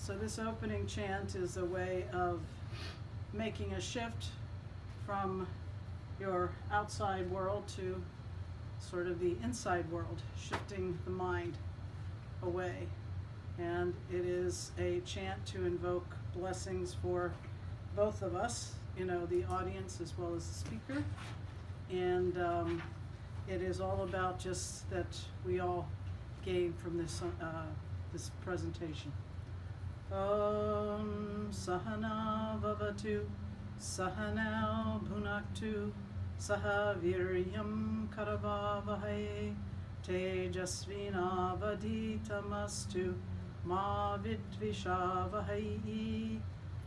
So this opening chant is a way of making a shift from your outside world to sort of the inside world, shifting the mind away. And it is a chant to invoke blessings for both of us, you know, the audience as well as the speaker. And it is all about just that we all gain from this this presentation. Om Sahana Vavatu Sahana Bhunaktu Sahaviryam Karavavahai Tejasvina Vaditamastu Ma Vidvishavahai.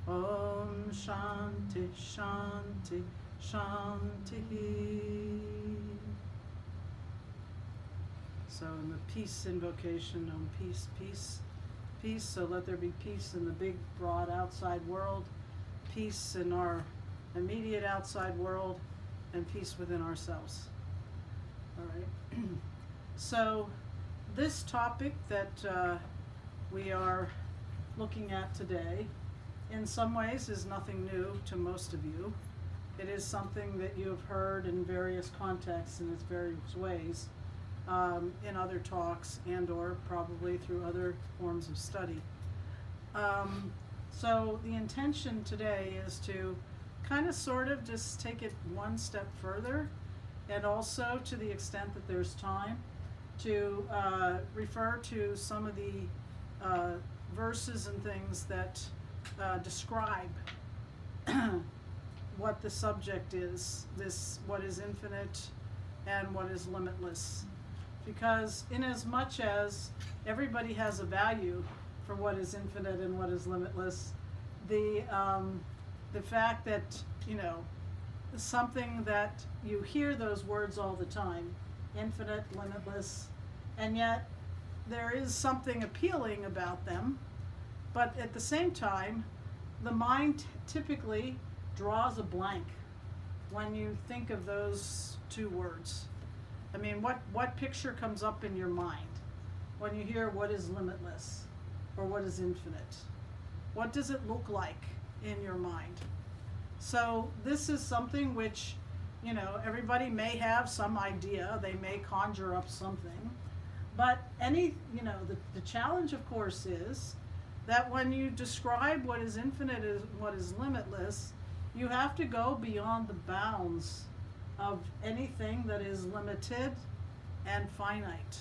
Om Shanti Shanti Shanti. So in the peace invocation, Om peace, peace, peace. So let there be peace in the big, broad outside world, peace in our immediate outside world, and peace within ourselves. All right. So this topic that we are looking at today, in some ways, is nothing new to most of you. It is something that you have heard in various contexts in its various ways, in other talks and or probably through other forms of study. So the intention today is to kind of sort of just take it one step further, and also, to the extent that there's time, to refer to some of the verses and things that describe what the subject is, what is infinite and what is limitless. Because in as much as everybody has a value for what is infinite and what is limitless, the fact that, you know, something that you hear those words all the time, infinite, limitless, and yet there is something appealing about them, but at the same time, the mind typically draws a blank when you think of those two words. I mean, what picture comes up in your mind when you hear what is limitless or what is infinite? What does it look like in your mind? So this is something which, you know, everybody may have some idea, they may conjure up something, but you know, the challenge, of course, is that when you describe what is infinite and what is limitless, you have to go beyond the bounds of anything that is limited and finite.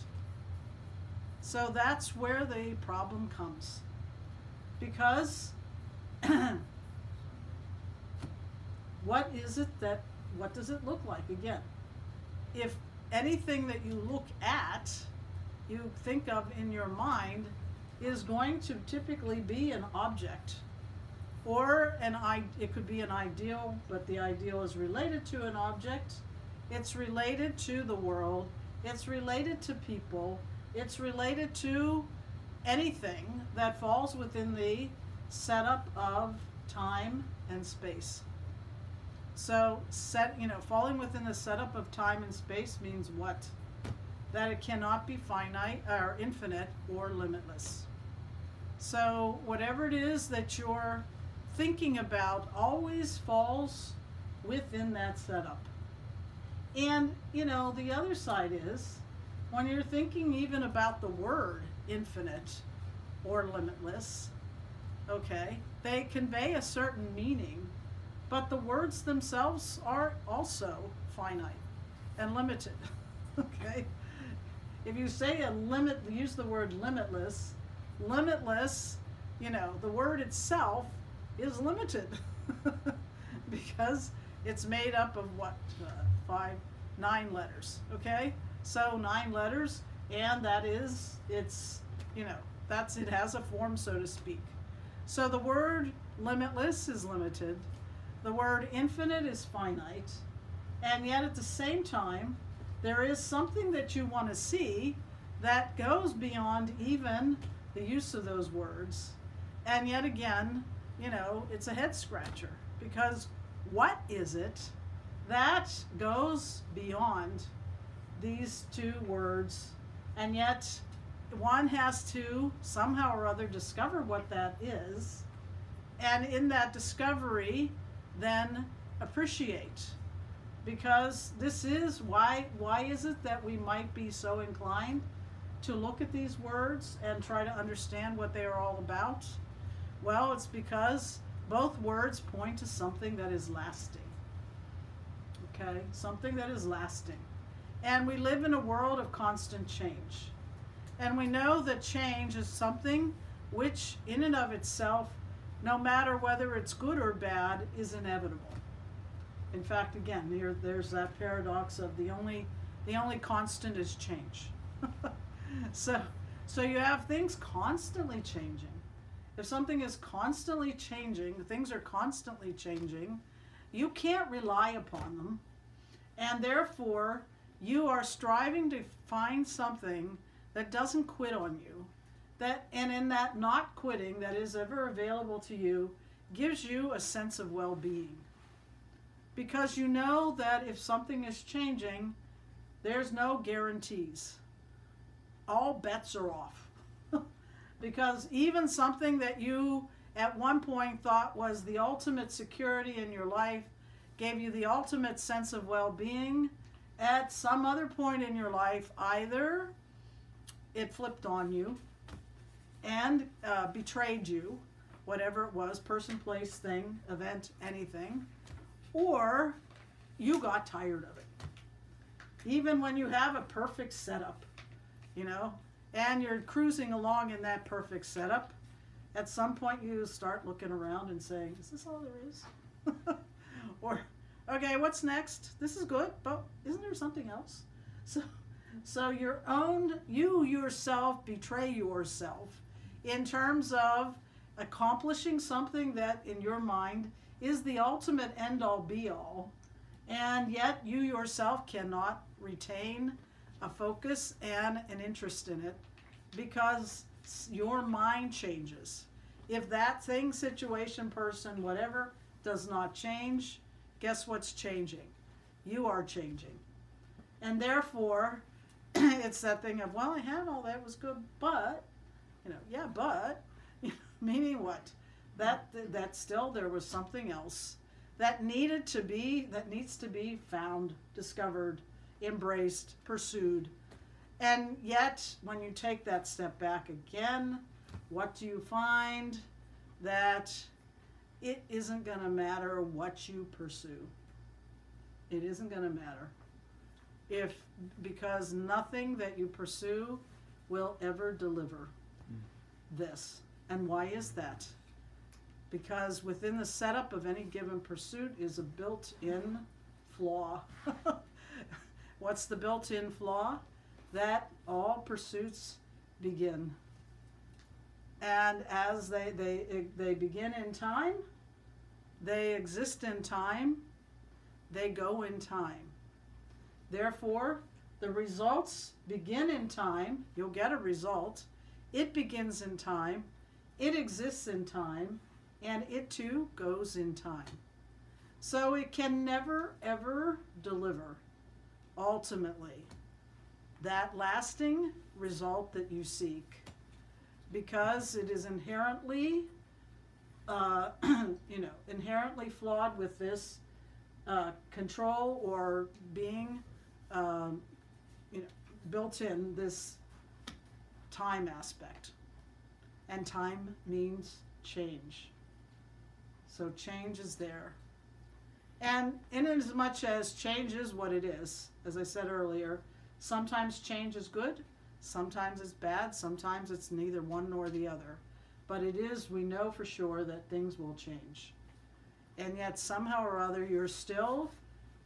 So that's where the problem comes. Because what does it look like? Again, if anything that you look at, you think of in your mind, is going to typically be an object, or it could be an ideal, but the ideal is related to an object, it's related to the world, it's related to people, it's related to anything that falls within the setup of time and space. So falling within the setup of time and space means what? That it cannot be finite or infinite or limitless. So whatever it is that you're thinking about always falls within that setup. And, you know, the other side is, when you're thinking even about the word infinite or limitless, okay, they convey a certain meaning, but the words themselves are also finite and limited, okay? If you say use the word limitless, you know, the word itself is limited because it's made up of what, 9 letters, okay? So 9 letters, and you know, it has a form, so to speak. So the word limitless is limited, the word infinite is finite, and yet at the same time, there is something that you want to see that goes beyond even the use of those words. And yet again, you know, it's a head scratcher, because what is it that goes beyond these two words, and yet one has to somehow or other discover what that is, and in that discovery, then appreciate. Because this is why is it that we might be so inclined to look at these words and try to understand what they are all about? Well, it's because both words point to something that is lasting. Okay? Something that is lasting. And we live in a world of constant change. And we know that change is something which, in and of itself, no matter whether it's good or bad, is inevitable. In fact, again, there's that paradox of the only constant is change. So you have things constantly changing. If something is constantly changing, things are constantly changing, you can't rely upon them, and therefore you are striving to find something that doesn't quit on you, and in that not quitting that is ever available to you gives you a sense of well-being. Because you know that if something is changing, there's no guarantees. All bets are off. Because even something that you at one point thought was the ultimate security in your life, gave you the ultimate sense of well-being, at some other point in your life, either it flipped on you and betrayed you, whatever it was, person, place, thing, event, anything, or you got tired of it. Even when you have a perfect setup, and you're cruising along in that perfect setup, at some point you start looking around and saying, is this all there is? Or, okay, what's next? This is good, but isn't there something else? So you yourself betray yourself in terms of accomplishing something that in your mind is the ultimate end-all be-all, and yet you yourself cannot retain a focus and an interest in it because your mind changes. If that thing, situation, person, whatever, does not change, guess what's changing? You are changing. And therefore, it's that thing of, well, I had all that, was good, but, but, meaning what? That still there was something else that needs to be found, discovered, embraced, pursued. And yet, when you take that step back again, what do you find? That it isn't going to matter what you pursue. It isn't going to matter. Because nothing that you pursue will ever deliver this. And why is that? Because within the setup of any given pursuit is a built-in flaw. What's the built-in flaw? That all pursuits begin. And as they begin in time, they exist in time, they go in time. Therefore, the results begin in time. You'll get a result. It begins in time. It exists in time. And it too goes in time. So it can never, ever deliver, ultimately, that lasting result that you seek. Because it is inherently, inherently flawed with this control or being, built in this time aspect. And time means change. So change is there. And in as much as change is what it is, as I said earlier, sometimes change is good, sometimes it's bad, sometimes it's neither one nor the other. But it is, we know for sure that things will change. And yet somehow or other you're still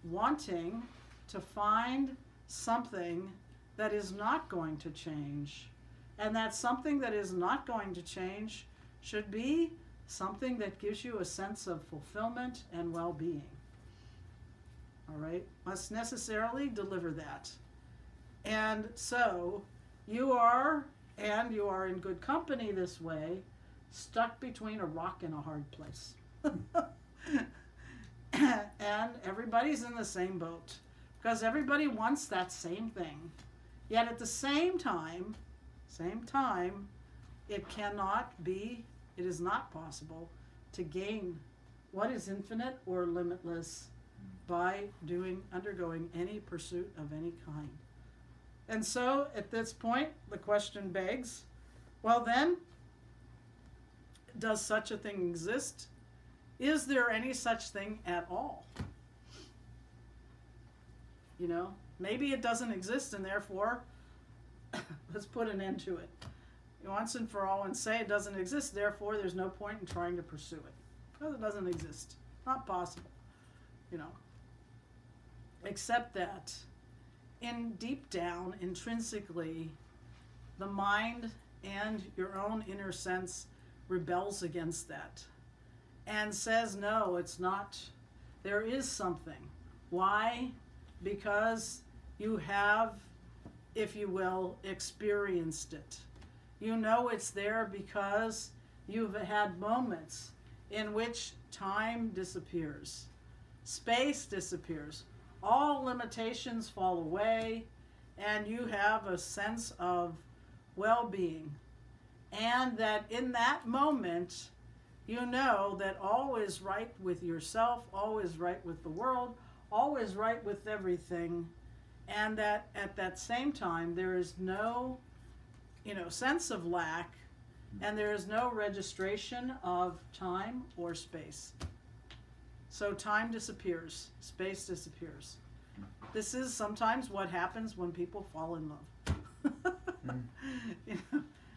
wanting to find something that is not going to change. And that something that is not going to change should be something that gives you a sense of fulfillment and well-being. All right? Must necessarily deliver that. And so you are in good company this way, stuck between a rock and a hard place. And everybody's in the same boat because everybody wants that same thing. Yet at the same time, same time, it cannot be, it is not possible to gain what is infinite or limitless by undergoing any pursuit of any kind. And so at this point, the question begs, well then, does such a thing exist? Is there any such thing at all? You know, maybe it doesn't exist, and therefore, let's put an end to it. Once and for all, and say it doesn't exist, therefore there's no point in trying to pursue it. Because it doesn't exist. Not possible. You know. Except that, in deep down, intrinsically, the mind and your own inner sense rebels against that. And says, no, it's not. There is something. Why? Because you have, if you will, experienced it. You know it's there because you've had moments in which time disappears, space disappears, all limitations fall away, and you have a sense of well-being. And that in that moment, you know that all is right with yourself, all is right with the world, all is right with everything, and that at that same time there is no, sense of lack, and there is no registration of time or space. So time disappears, space disappears. This is sometimes what happens when people fall in love.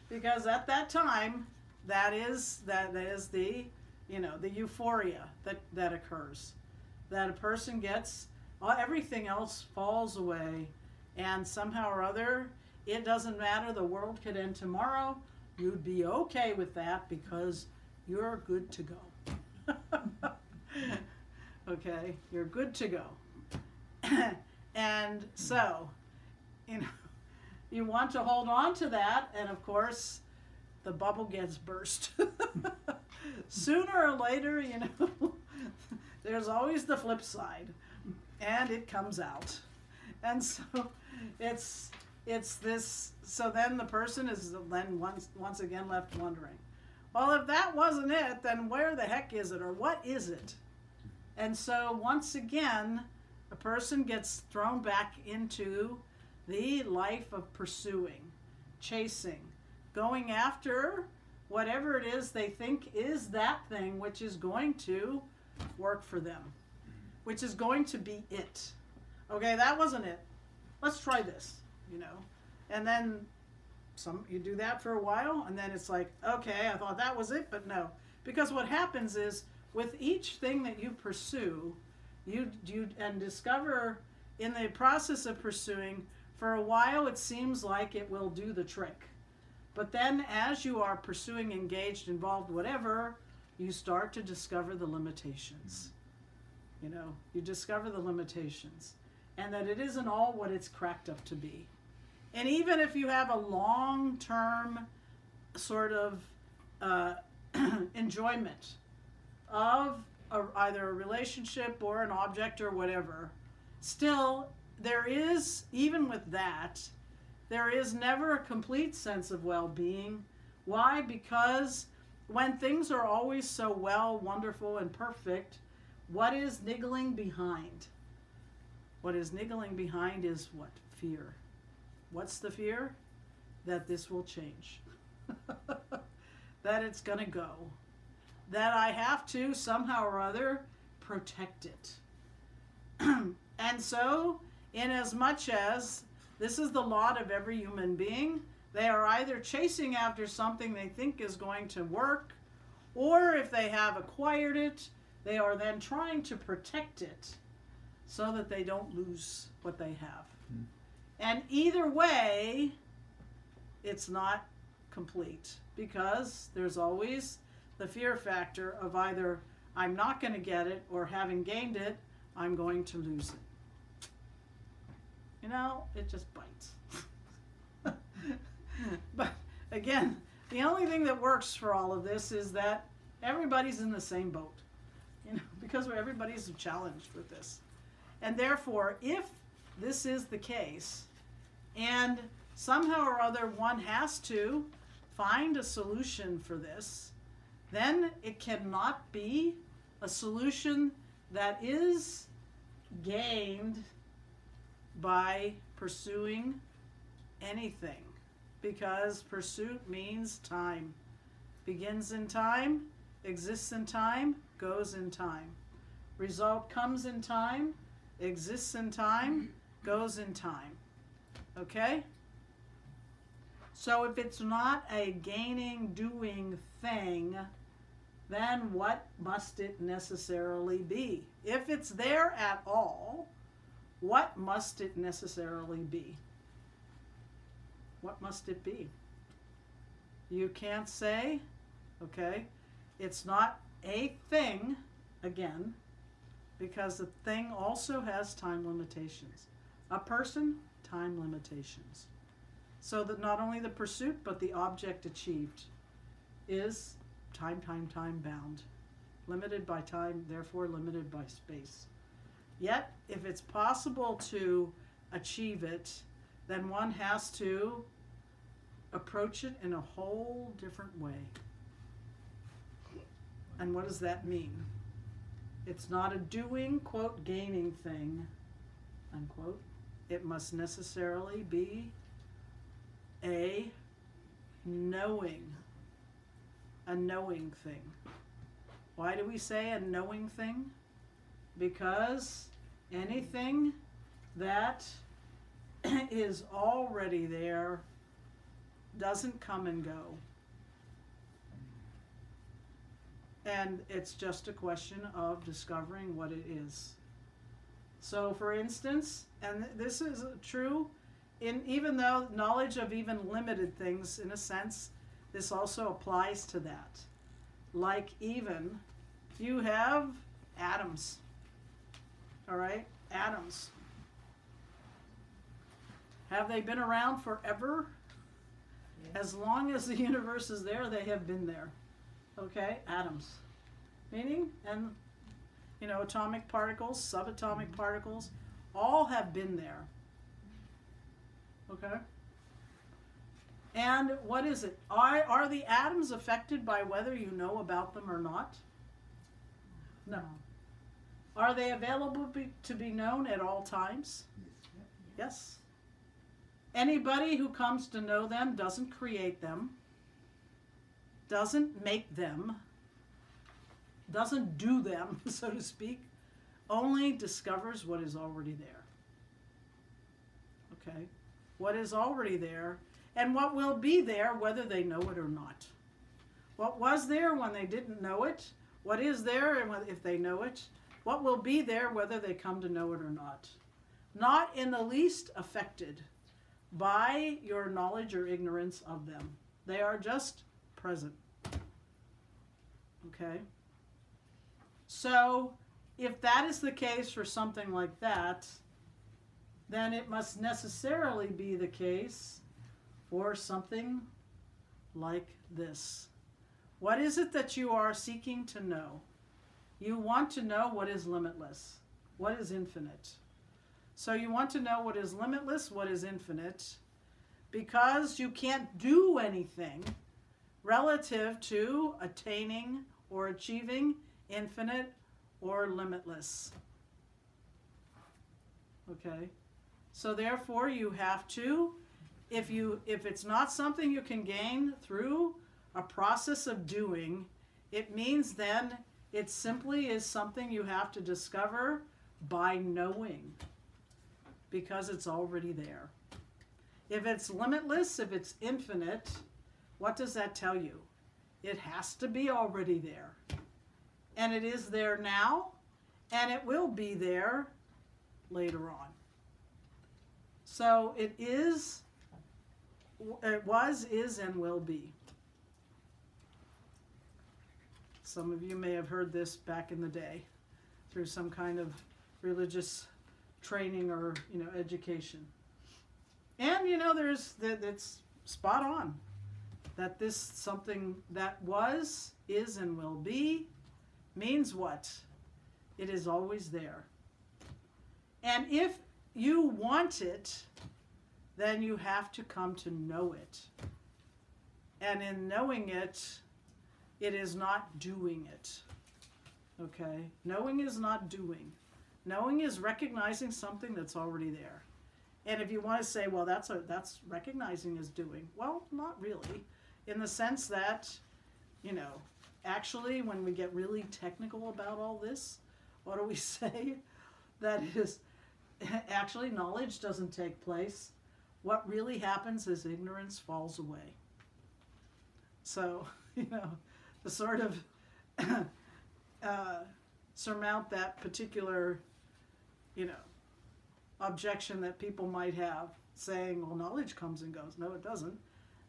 Because at that time, that is the the euphoria that occurs, that a person gets, everything else falls away, and somehow or other, it doesn't matter, the world could end tomorrow, you'd be okay with that because you're good to go. Okay, you're good to go. And so, you want to hold on to that, and of course, the bubble gets burst. Sooner or later, there's always the flip side, and it comes out. And so, it's this, so then the person is then once again left wondering, well, if that wasn't it, then where the heck is it, or what is it? And so once again, a person gets thrown back into the life of pursuing, chasing, going after whatever it is they think is that thing which is going to work for them, which is going to be it. Okay, that wasn't it. Let's try this, And then you do that for a while, and then it's like, okay, I thought that was it, but no. Because what happens is, with each thing that you pursue, you and discover in the process of pursuing, for a while it seems like it will do the trick. But then as you are pursuing, engaged, involved, whatever, you start to discover the limitations. You discover the limitations. And that it isn't all what it's cracked up to be. And even if you have a long-term sort of enjoyment of either a relationship or an object or whatever, still there is, even with that, there is never a complete sense of well-being. Why? Because when things are always so well, wonderful, and perfect, what is niggling behind? What is niggling behind is what? Fear. What's the fear? That this will change. That it's going to go. That I have to, somehow or other, protect it. And so, in as much as this is the lot of every human being, they are either chasing after something they think is going to work, or if they have acquired it, they are then trying to protect it so that they don't lose what they have. And either way, it's not complete, because there's always the fear factor of either I'm not going to get it, or having gained it, I'm going to lose it. It just bites. But again, the only thing that works for all of this is that everybody's in the same boat, because everybody's challenged with this. And therefore, if this is the case, and somehow or other one has to find a solution for this, then it cannot be a solution that is gained by pursuing anything, because pursuit means time. Begins in time, exists in time, goes in time. Result comes in time, exists in time, goes in time. Okay? So if it's not a gaining, doing thing, then what must it necessarily be? If it's there at all, what must it necessarily be? What must it be? You can't say, okay, it's not a thing, again, because the thing also has time limitations. A person, time limitations. So that not only the pursuit, but the object achieved is time bound. Limited by time, therefore limited by space. Yet, if it's possible to achieve it, then one has to approach it in a whole different way. And what does that mean? It's not a doing, quote, gaining thing, unquote. It must necessarily be a knowing thing. Why do we say a knowing thing? Because anything that is already there doesn't come and go. And it's just a question of discovering what it is. So for instance, and this is true in, even though knowledge of even limited things, in a sense, this also applies to that. Like even, you have atoms. All right, atoms. Have they been around forever? Yes. As long as the universe is there, they have been there. Okay, atoms. Meaning, and you know, atomic particles, subatomic particles, all have been there. Okay? And what is it? Are the atoms affected by whether you know about them or not? No. Are they available to be known at all times? Yes. Anybody who comes to know them doesn't create them, doesn't make them, doesn't do them, so to speak, only discovers what is already there. Okay? What is already there, and what will be there whether they know it or not. What was there when they didn't know it, what is there and if they know it, what will be there whether they come to know it or not. Not in the least affected by your knowledge or ignorance of them. They are just present. Okay? So, if that is the case for something like that, then it must necessarily be the case for something like this. What is it that you are seeking to know? You want to know what is limitless, what is infinite. So you want to know what is limitless, what is infinite, because you can't do anything relative to attaining or achieving infinite or limitless. Okay? So therefore you have to, if it's not something you can gain through a process of doing, it means then it simply is something you have to discover by knowing, because it's already there. If it's limitless, if it's infinite, what does that tell you? It has to be already there. And it is there now, and it will be there later on. So it is, it was, is, and will be. Some of you may have heard this back in the day through some kind of religious training or, education. And, it's spot on that this something that was, is, and will be means what? It is always there. And if you want it, then you have to come to know it. And in knowing it, it is not doing it. Okay? Knowing is not doing. Knowing is recognizing something that's already there. And if you want to say, well, that's recognizing is doing. Well, not really. In the sense that, you know, actually when we get really technical about all this, what do we say? That is, actually knowledge doesn't take place. What really happens is ignorance falls away. So, you know, to sort of surmount that particular, you know, objection that people might have, saying, well, knowledge comes and goes. No, it doesn't.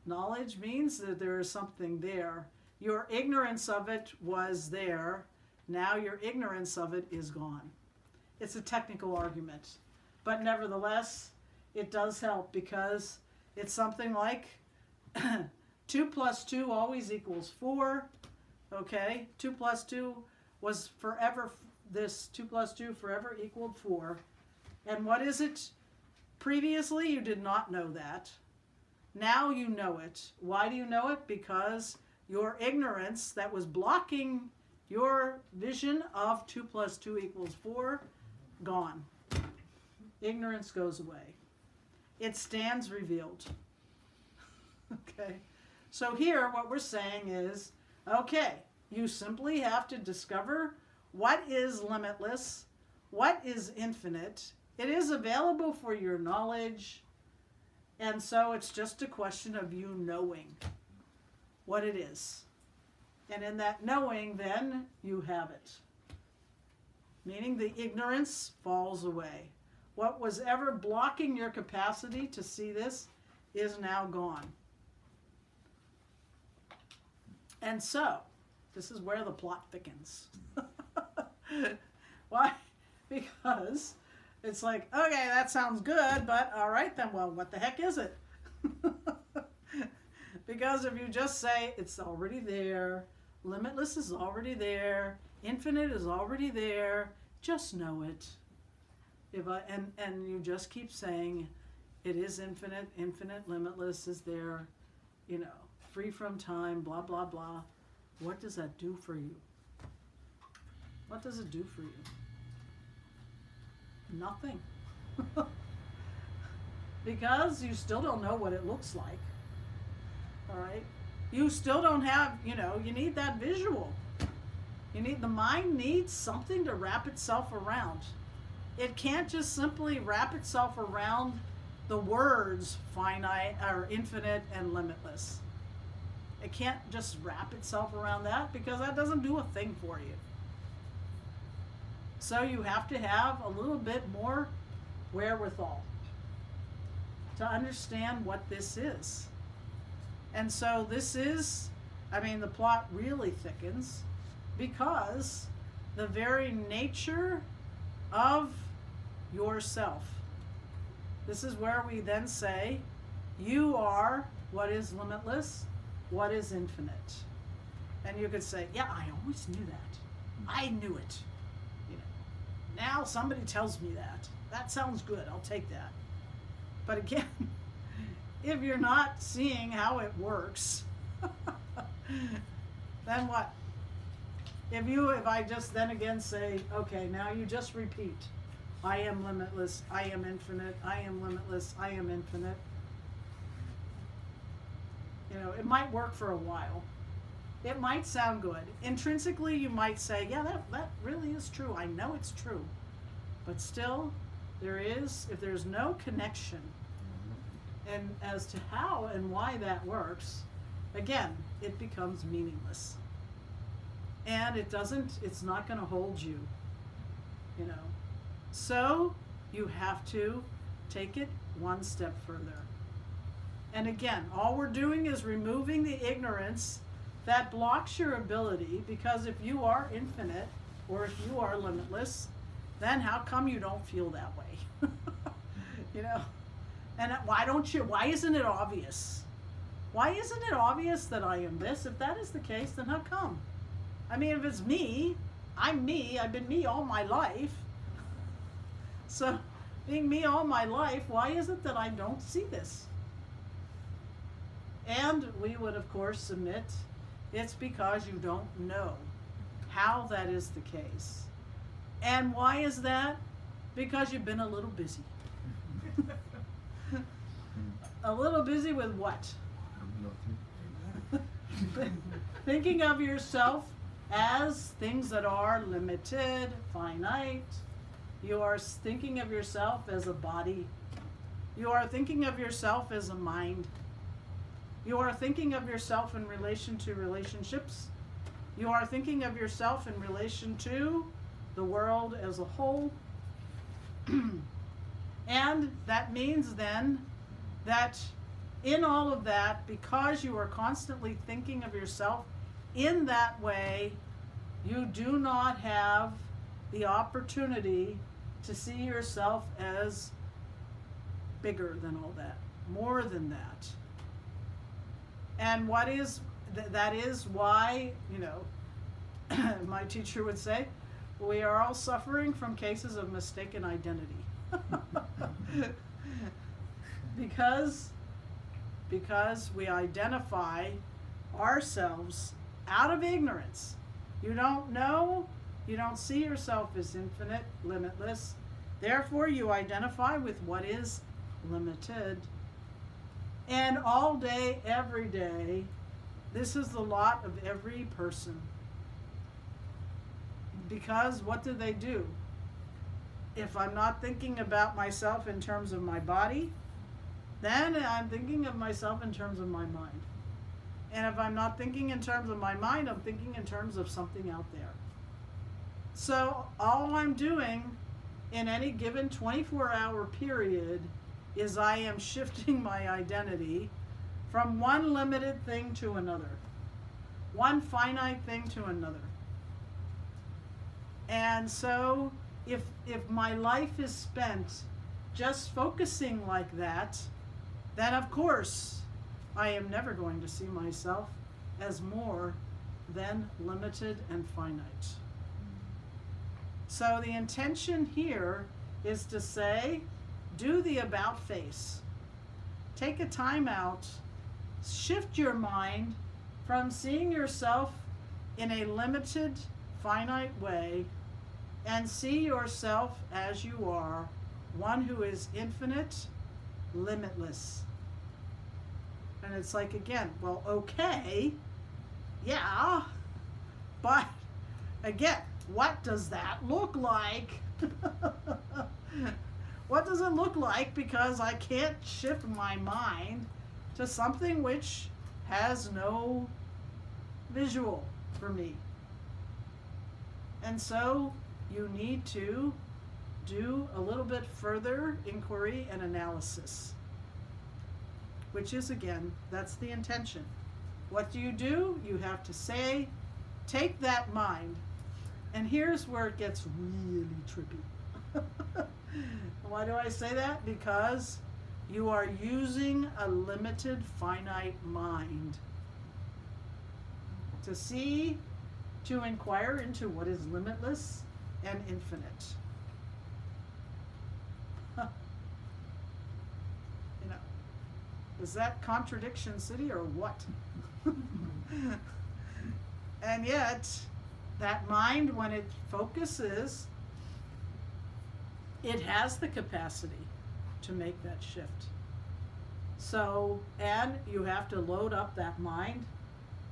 Knowledge means that there is something there. Your ignorance of it was there. Now your ignorance of it is gone. It's a technical argument. But nevertheless, it does help, because it's something like 2 plus 2 always equals 4. Okay? 2 plus 2 was forever, this 2 plus 2 forever equaled 4. And what is it? Previously, you did not know that. Now you know it. Why do you know it? Because your ignorance that was blocking your vision of 2 plus 2 equals 4, gone. Ignorance goes away. It stands revealed. Okay? So here, what we're saying is, okay, you simply have to discover what is limitless, what is infinite. It is available for your knowledge, and so it's just a question of you knowing what it is. And in that knowing, then, you have it. Meaning the ignorance falls away. What was ever blocking your capacity to see this is now gone. And so, this is where the plot thickens. Why? Because it's like, okay, that sounds good, but all right then, well, what the heck is it? Because if you just say, it's already there, limitless is already there, infinite is already there, just know it. And you just keep saying, it is infinite, infinite, limitless is there, you know, free from time, blah, blah, blah. What does that do for you? What does it do for you? Nothing. Because you still don't know what it looks like. All right? You still don't have, you know, you need that visual. The mind needs something to wrap itself around. It can't just simply wrap itself around the words finite or infinite and limitless. It can't just wrap itself around that, because that doesn't do a thing for you. So you have to have a little bit more wherewithal to understand what this is. And so this is, I mean, the plot really thickens, because the very nature of yourself. This is where we then say, you are what is limitless, what is infinite. And you could say, yeah, I always knew that. I knew it. You know, now somebody tells me that. That sounds good. I'll take that. But again, if you're not seeing how it works, then what? If I just then again say, okay, now you just repeat, I am limitless, I am infinite, I am limitless, I am infinite. You know, it might work for a while. It might sound good. Intrinsically, you might say, yeah, that really is true. I know it's true. But still, if there's no connection, and as to how and why that works, again, it becomes meaningless. And it's not going to hold you, you know. So you have to take it one step further. And again, all we're doing is removing the ignorance that blocks your ability, because if you are infinite, or if you are limitless, then how come you don't feel that way? You know? And why isn't it obvious? Why isn't it obvious that I am this? If that is the case, then how come? I mean, if it's me, I'm me, I've been me all my life. So being me all my life, why is it that I don't see this? And we would, of course, submit it's because you don't know how that is the case. And why is that? Because you've been a little busy. A little busy with what? Thinking of yourself as things that are limited, finite. You are thinking of yourself as a body. You are thinking of yourself as a mind. You are thinking of yourself in relation to relationships. You are thinking of yourself in relation to the world as a whole. And that means then that in all of that, because you are constantly thinking of yourself in that way, you do not have the opportunity to see yourself as bigger than all that, more than that. And that is why, my teacher would say, we are all suffering from cases of mistaken identity. Because we identify ourselves out of ignorance. You don't know, you don't see yourself as infinite, limitless. Therefore, you identify with what is limited. And all day, every day, this is the lot of every person. Because what do? If I'm not thinking about myself in terms of my body, then I'm thinking of myself in terms of my mind. And if I'm not thinking in terms of my mind, I'm thinking in terms of something out there. So all I'm doing in any given 24-hour period is I am shifting my identity from one limited thing to another, one finite thing to another. And so if my life is spent just focusing like that, then of course I am never going to see myself as more than limited and finite. So the intention here is to say, do the about face. Take a time out, shift your mind from seeing yourself in a limited, finite way, and see yourself as you are, one who is infinite, limitless. And it's like, again, well, okay, yeah, but again, what does that look like? What does it look like? Because I can't shift my mind to something which has no visual for me. And so you need to do a little bit further inquiry and analysis, which is, again, that's the intention. What do? You have to say, take that mind, and here's where it gets really trippy. Why do I say that? Because you are using a limited, finite mind to see, to inquire into what is limitless and infinite. Is that contradiction city or what? And yet, that mind, when it focuses, it has the capacity to make that shift. So, and you have to load up that mind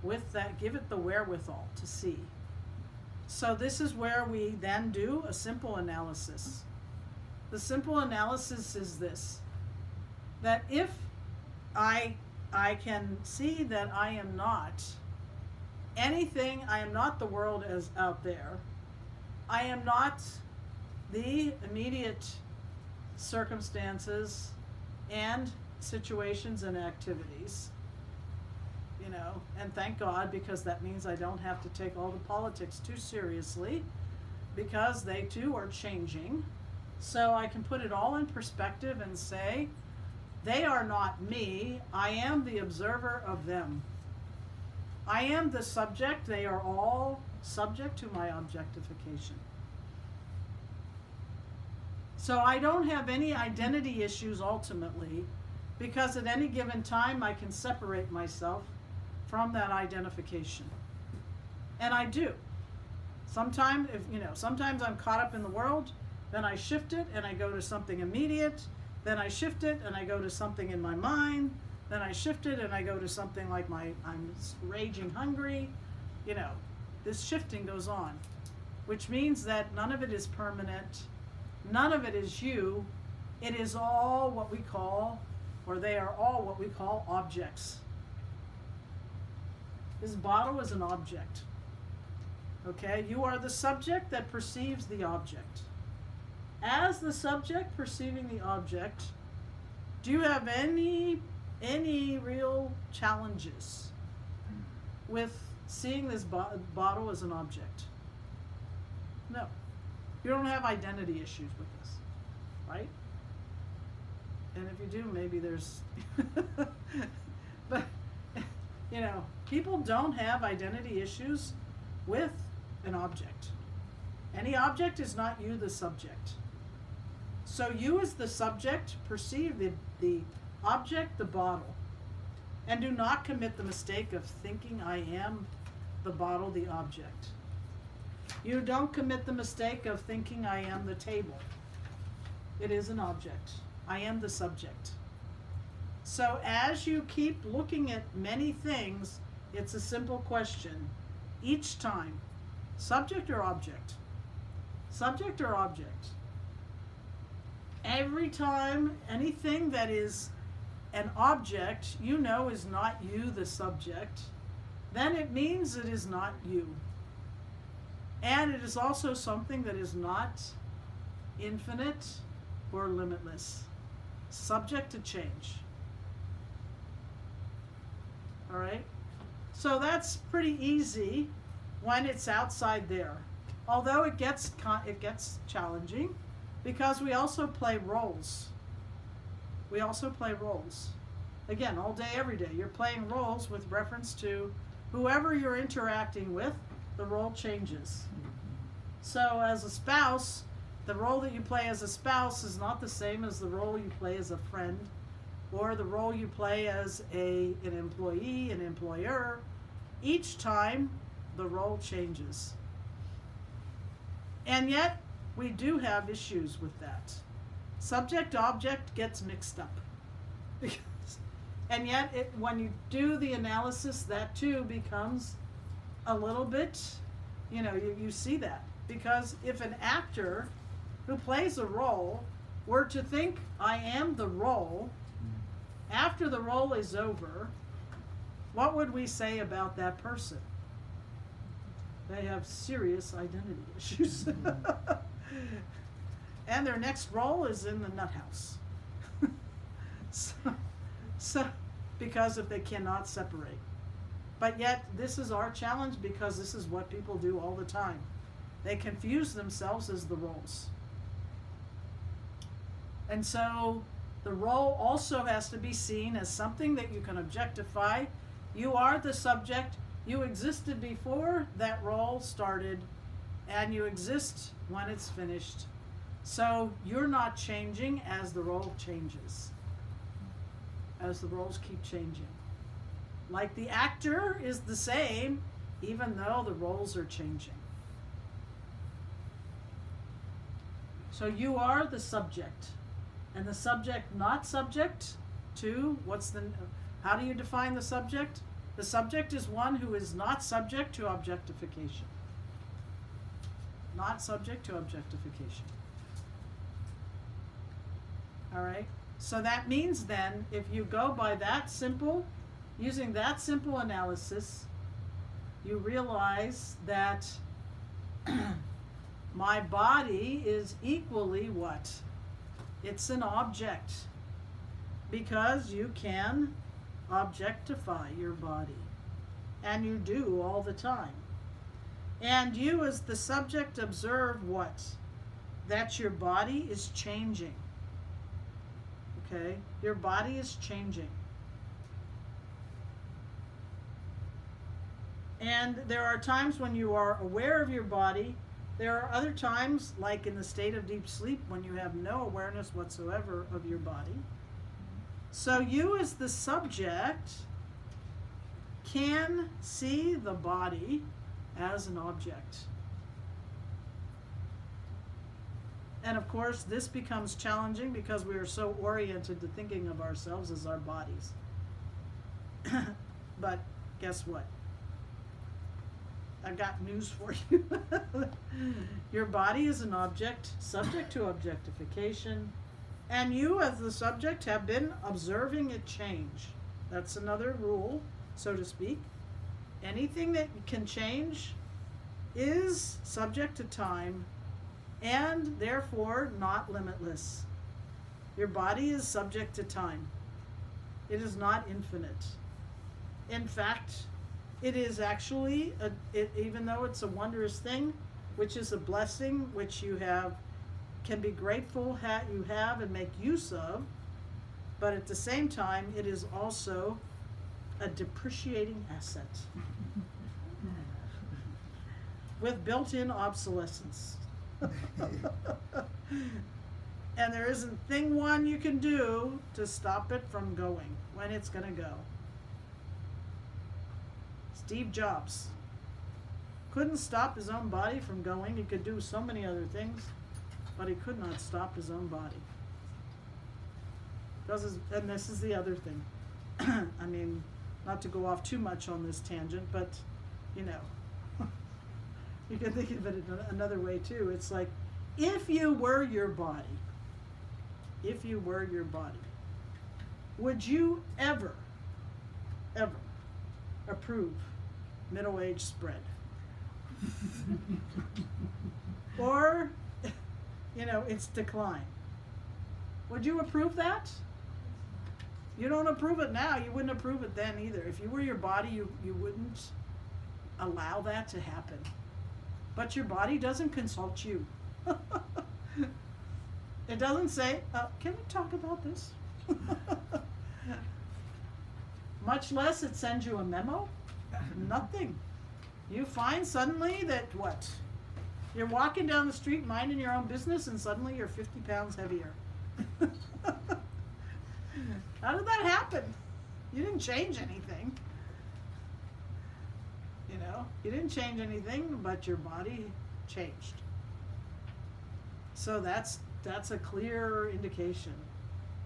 with that, give it the wherewithal to see. So this is where we then do a simple analysis. The simple analysis is this, that if I can see that I am not anything, I am not the world as out there, I am not the immediate circumstances and situations and activities, and thank God, because that means I don't have to take all the politics too seriously, because they too are changing. So I can put it all in perspective and say, they are not me, I am the observer of them. I am the subject, they are all subject to my objectification. So I don't have any identity issues ultimately, because at any given time I can separate myself from that identification. And I do. Sometimes, sometimes I'm caught up in the world, then I shift it and I go to something immediate, then I shift it and I go to something in my mind, then I shift it and I go to something like I'm raging hungry. This shifting goes on, which means that none of it is permanent, none of it is you. It is all what we call, or they are all what we call objects. This bottle is an object. Okay, you are the subject that perceives the object. As the subject perceiving the object, do you have any real challenges with seeing this bottle as an object? No. You don't have identity issues with this, right? And if you do, maybe there's but people don't have identity issues with an object. Any object is not you, the subject. So you as the subject perceive the object, the bottle, and do not commit the mistake of thinking I am the bottle, the object. You don't commit the mistake of thinking I am the table. It is an object. I am the subject. So as you keep looking at many things, it's a simple question. Each time, subject or object? Subject or object? Every time anything that is an object is not you, the subject, then it means it is not you. And it is also something that is not infinite or limitless, subject to change. All right? So that's pretty easy when it's outside there. Although it gets challenging, because we also play roles. We also play roles. Again, all day, every day, you're playing roles with reference to whoever you're interacting with. The role changes. So as a spouse, the role that you play as a spouse is not the same as the role you play as a friend, or the role you play as an employee, an employer. Each time, the role changes. And yet, we do have issues with that. Subject-object gets mixed up. And yet, when you do the analysis, that too becomes a little bit, you see that. Because if an actor who plays a role were to think, I am the role, after the role is over, what would we say about that person? They have serious identity issues. And their next role is in the nut house. So, because if they cannot separate. But yet, this is our challenge, because this is what people do all the time. They confuse themselves as the roles. And so, the role also has to be seen as something that you can objectify. You are the subject. You existed before that role started, and you exist when it's finished. So you're not changing as the role changes, as the roles keep changing. Like the actor is the same, even though the roles are changing. So you are the subject, and the subject not subject to, how do you define the subject? The subject is one who is not subject to objectification. Not subject to objectification. All right? So that means then, if you go by that simple, using that simple analysis, you realize that my body is equally what? It's an object. Because you can objectify your body. And you do all the time. And you as the subject observe what? That your body is changing. Okay? Your body is changing. And there are times when you are aware of your body There are other times, like in the state of deep sleep, when you have no awareness whatsoever of your body. So you as the subject can see the body as an object. And of course, this becomes challenging because we are so oriented to thinking of ourselves as our bodies. But guess what? I've got news for you. Your body is an object, subject to objectification, and you as the subject have been observing it change. That's another rule, so to speak. Anything that can change is subject to time and therefore not limitless. Your body is subject to time. It is not infinite. In fact, it is actually, even though it's a wondrous thing, which is a blessing, which you can be grateful you have and make use of, but at the same time, it is also a depreciating asset with built-in obsolescence. And there isn't thing one you can do to stop it from going when it's going to go. Steve Jobs couldn't stop his own body from going. He could do so many other things, but he could not stop his own body. And this is the other thing. I mean, not to go off too much on this tangent, but you know, you can think of it another way too. It's like, if you were your body, would you ever approve middle-age spread? Or, you know, its decline? Would you approve that? You don't approve it now. You wouldn't approve it then either. If you were your body, you wouldn't allow that to happen. But your body doesn't consult you. It doesn't say, can we talk about this? Much less it sends you a memo. Nothing. You find suddenly that what? You're walking down the street minding your own business and suddenly you're 50 pounds heavier. How did that happen? You didn't change anything. You know, you didn't change anything, but your body changed. So that's a clear indication.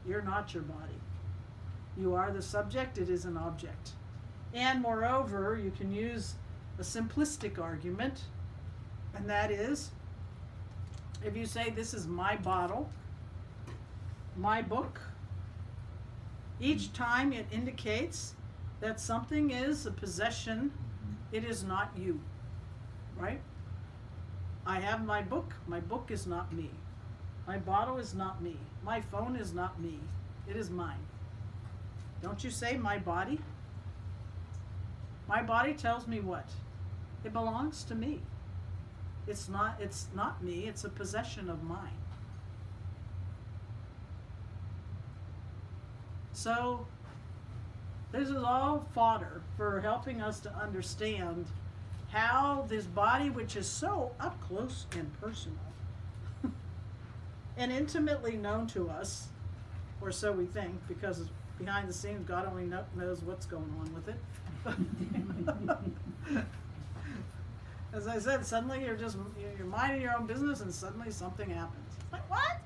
You're not your body. You are the subject, it is an object. And moreover, you can use a simplistic argument, and that is, if you say this is my bottle, my book, each time it indicates that something is a possession, it is not you, right? I have my book is not me. My bottle is not me. My phone is not me. It is mine. Don't you say my body? My body tells me what? It belongs to me. It's not me, it's a possession of mine. So this is all fodder for helping us to understand how this body, which is so up close and personal and intimately known to us, or so we think, because behind the scenes God only knows what's going on with it. As I said, suddenly you're minding your own business and suddenly something happens. Like, what?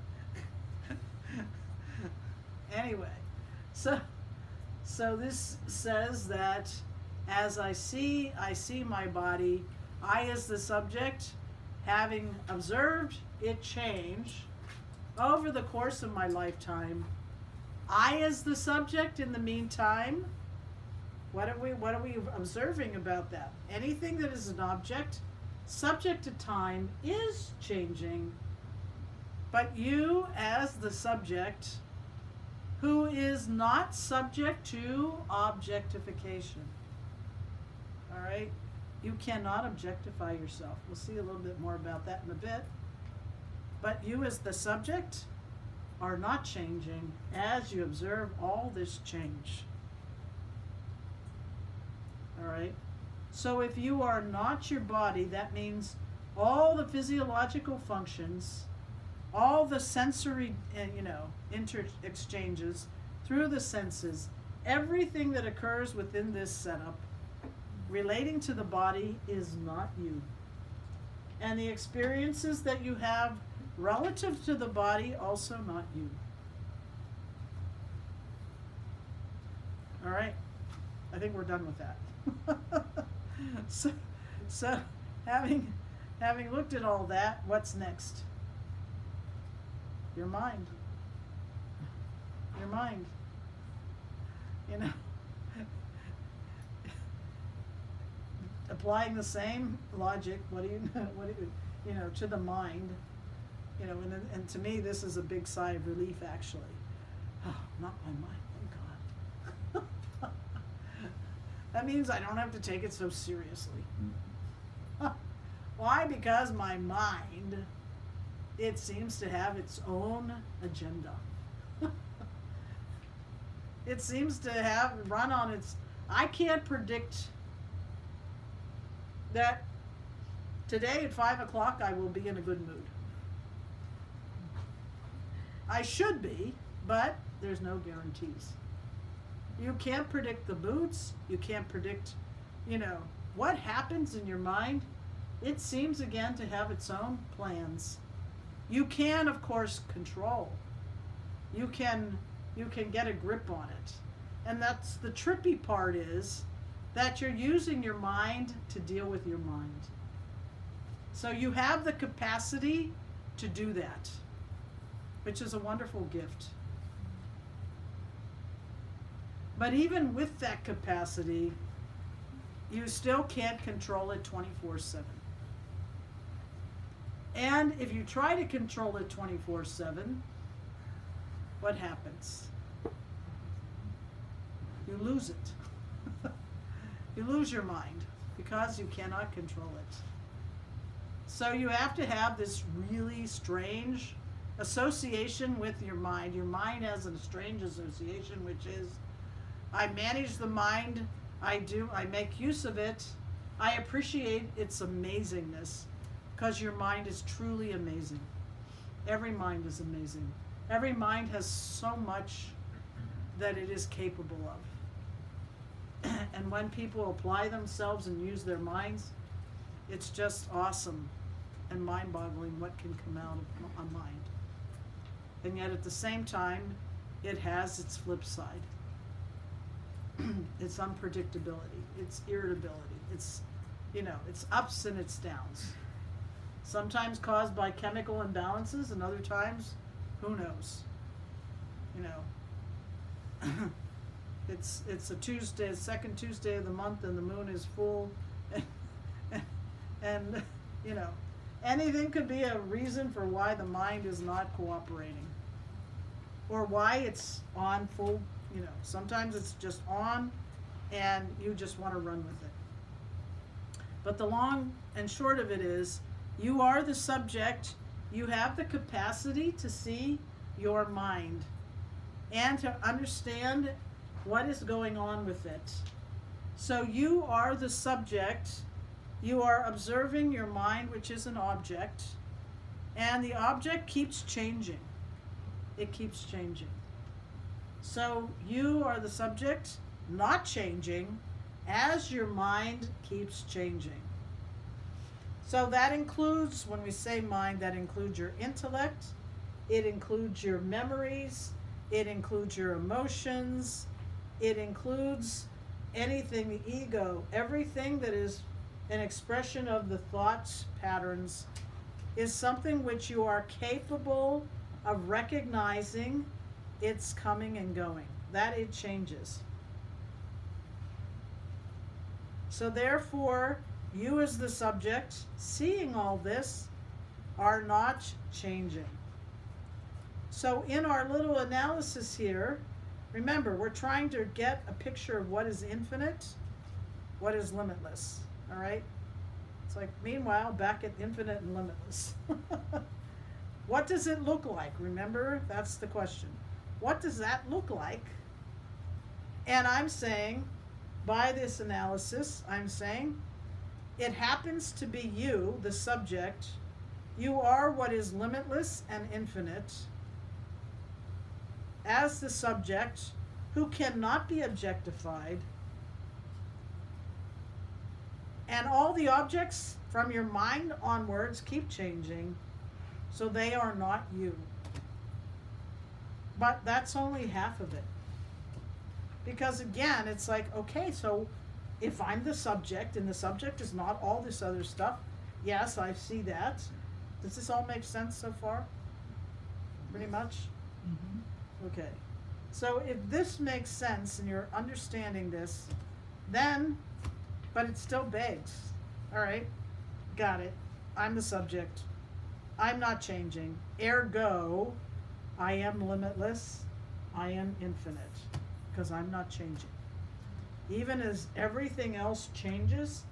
Anyway, so this says that as I see my body, I as the subject, having observed it change over the course of my lifetime, I as the subject in the meantime, what are we observing about that? Anything that is an object, subject to time, is changing, but you as the subject, who is not subject to objectification, all right? You cannot objectify yourself. We'll see a little bit more about that in a bit. But you as the subject are not changing as you observe all this change. All right? So if you are not your body, that means all the physiological functions, all the sensory, exchanges through the senses, everything that occurs within this setup relating to the body is not you. And the experiences that you have relative to the body, also not you. All right, I think we're done with that. so having looked at all that, what's next? Your mind. Your mind. You know, applying the same logic, to the mind, and to me, this is a big sigh of relief, actually. Oh, not my mind, thank God. That means I don't have to take it so seriously. Why? Because my mind, it seems to have its own agenda. It seems to run on its, I can't predict that today at 5 o'clock I will be in a good mood. I should be, but there's no guarantees. You can't predict the moods. You can't predict, what happens in your mind. It seems again to have its own plans. You can, of course, control. You can get a grip on it. And that's the trippy part, is that you're using your mind to deal with your mind. So you have the capacity to do that, which is a wonderful gift. But even with that capacity, you still can't control it 24/7. And if you try to control it 24/7, what happens? You lose it. You lose your mind because you cannot control it. So you have to have this really strange association with your mind. Your mind has a strange association, which is, I manage the mind, I make use of it, I appreciate its amazingness, because your mind is truly amazing. Every mind is amazing. Every mind has so much that it is capable of. And when people apply themselves and use their minds, it's just awesome and mind-boggling what can come out of a mind. And yet at the same time, it has its flip side. It's unpredictability, it's irritability, it's ups and it's downs. Sometimes caused by chemical imbalances, and other times, who knows? It's a Tuesday, second Tuesday of the month, and the moon is full, and anything could be a reason for why the mind is not cooperating, or why it's on full. Sometimes it's just on, and you just want to run with it. But the long and short of it is, you are the subject. You have the capacity to see your mind and to understand what is going on with it. So you are the subject. You are observing your mind, which is an object, and the object keeps changing. It keeps changing. So you are the subject, not changing, as your mind keeps changing. So that includes, when we say mind, that includes your intellect, it includes your memories, it includes your emotions, it includes anything, the ego, everything that is an expression of the thoughts patterns is something which you are capable of recognizing. It's coming and going, that it changes. So therefore, you as the subject, seeing all this, are not changing. So in our little analysis here, remember, we're trying to get a picture of what is infinite, what is limitless, all right? It's like, meanwhile, back at infinite and limitless. What does it look like? Remember, that's the question. What does that look like? And I'm saying, by this analysis, I'm saying, It happens to be you, the subject. You are what is limitless and infinite. As the subject who cannot be objectified, and all the objects from your mind onwards keep changing, so they are not you. But that's only half of it. Because again, it's like, okay, so if I'm the subject and the subject is not all this other stuff, yes, I see that. Does this all make sense so far? Pretty much? Mm-hmm. Okay. So if this makes sense and you're understanding this, then, but it still begs. All right, got it. I'm the subject. I'm not changing. Ergo, I am limitless. I am infinite. Because I'm not changing. Even as everything else changes,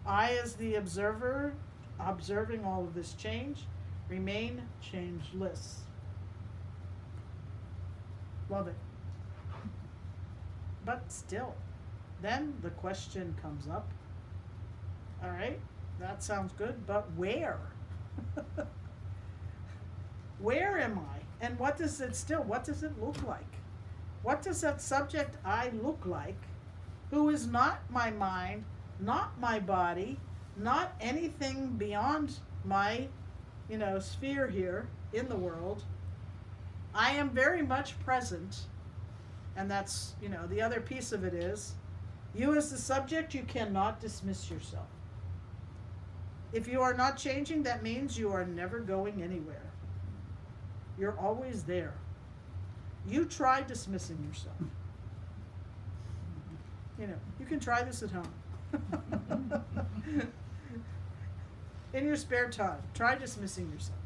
I, as the observer, observing all of this change, remain changeless. Love it. But still, then the question comes up. All right, that sounds good, but where? Where am I? And what does it look like? What does that subject I look like, who is not my mind, not my body, not anything beyond my, sphere here in the world? I am very much present, and that's, the other piece of it is, you as the subject, you cannot dismiss yourself. If you are not changing, that means you are never going anywhere. You're always there. You try dismissing yourself. You can try this at home. In your spare time, try dismissing yourself.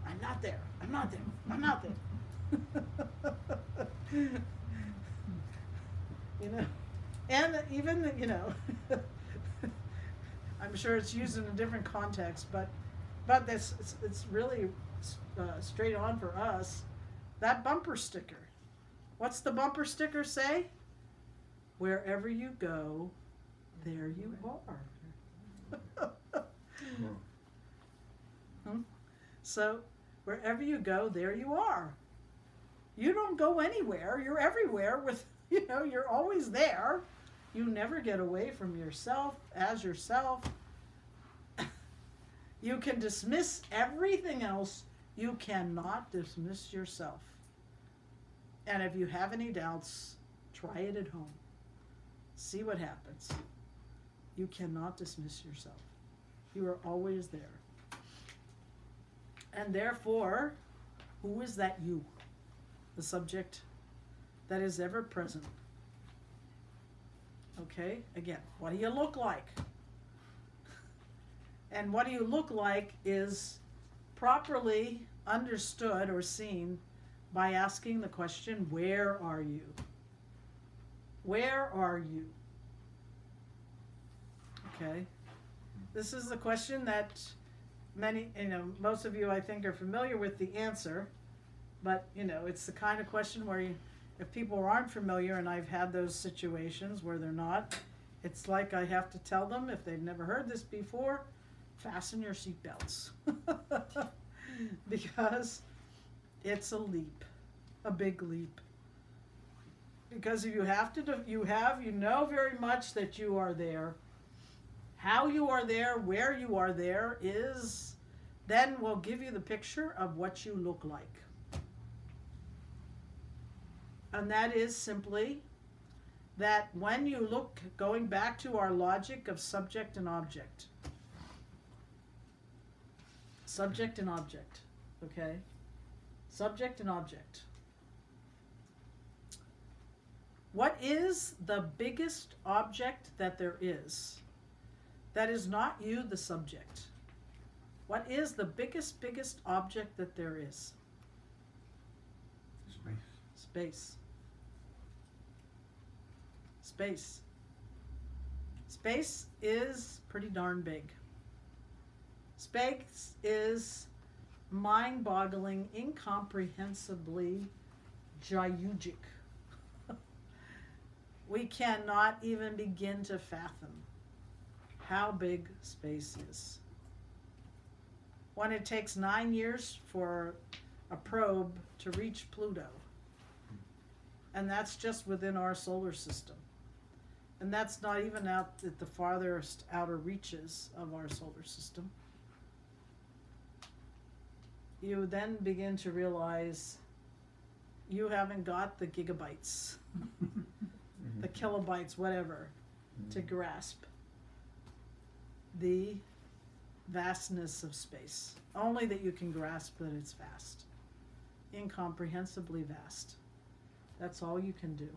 I'm not there. I'm not there. I'm not there. And even, I'm sure it's used in a different context, but this it's really straight on for us. That bumper sticker. What's the bumper sticker say? Wherever you go, there you are. So, wherever you go, there you are. You don't go anywhere. You're everywhere with, you're always there. You never get away from yourself as yourself. You can dismiss everything else. You cannot dismiss yourself. And if you have any doubts, try it at home. See what happens. You cannot dismiss yourself. You are always there. And therefore, who is that you? The subject that is ever present. Okay, again, what do you look like? And what do you look like is properly understood or seen by asking the question, where are you? Where are you? Okay. This is the question that most of you I think are familiar with the answer, but it's the kind of question where if people aren't familiar, and I've had those situations where they're not, it's like I have to tell them, if they've never heard this before, fasten your seatbelts. Because it's a leap, a big leap. Because if you have to, you know very much that you are there. How you are there, where you are there then will give you the picture of what you look like. And that is simply that when you look, going back to our logic of subject and object. Subject and object, okay? Subject and object. What is the biggest object that there is? That is not you, the subject. What is the biggest object that there is? Space. Space. Space is pretty darn big. Space is mind-boggling, incomprehensibly giugic. We cannot even begin to fathom how big space is. When it takes 9 years for a probe to reach Pluto. And that's just within our solar system. And that's not even out at the farthest outer reaches of our solar system. You then begin to realize you haven't got the gigabytes, the kilobytes, whatever, to grasp the vastness of space. Only that you can grasp that it's vast, incomprehensibly vast. That's all you can do.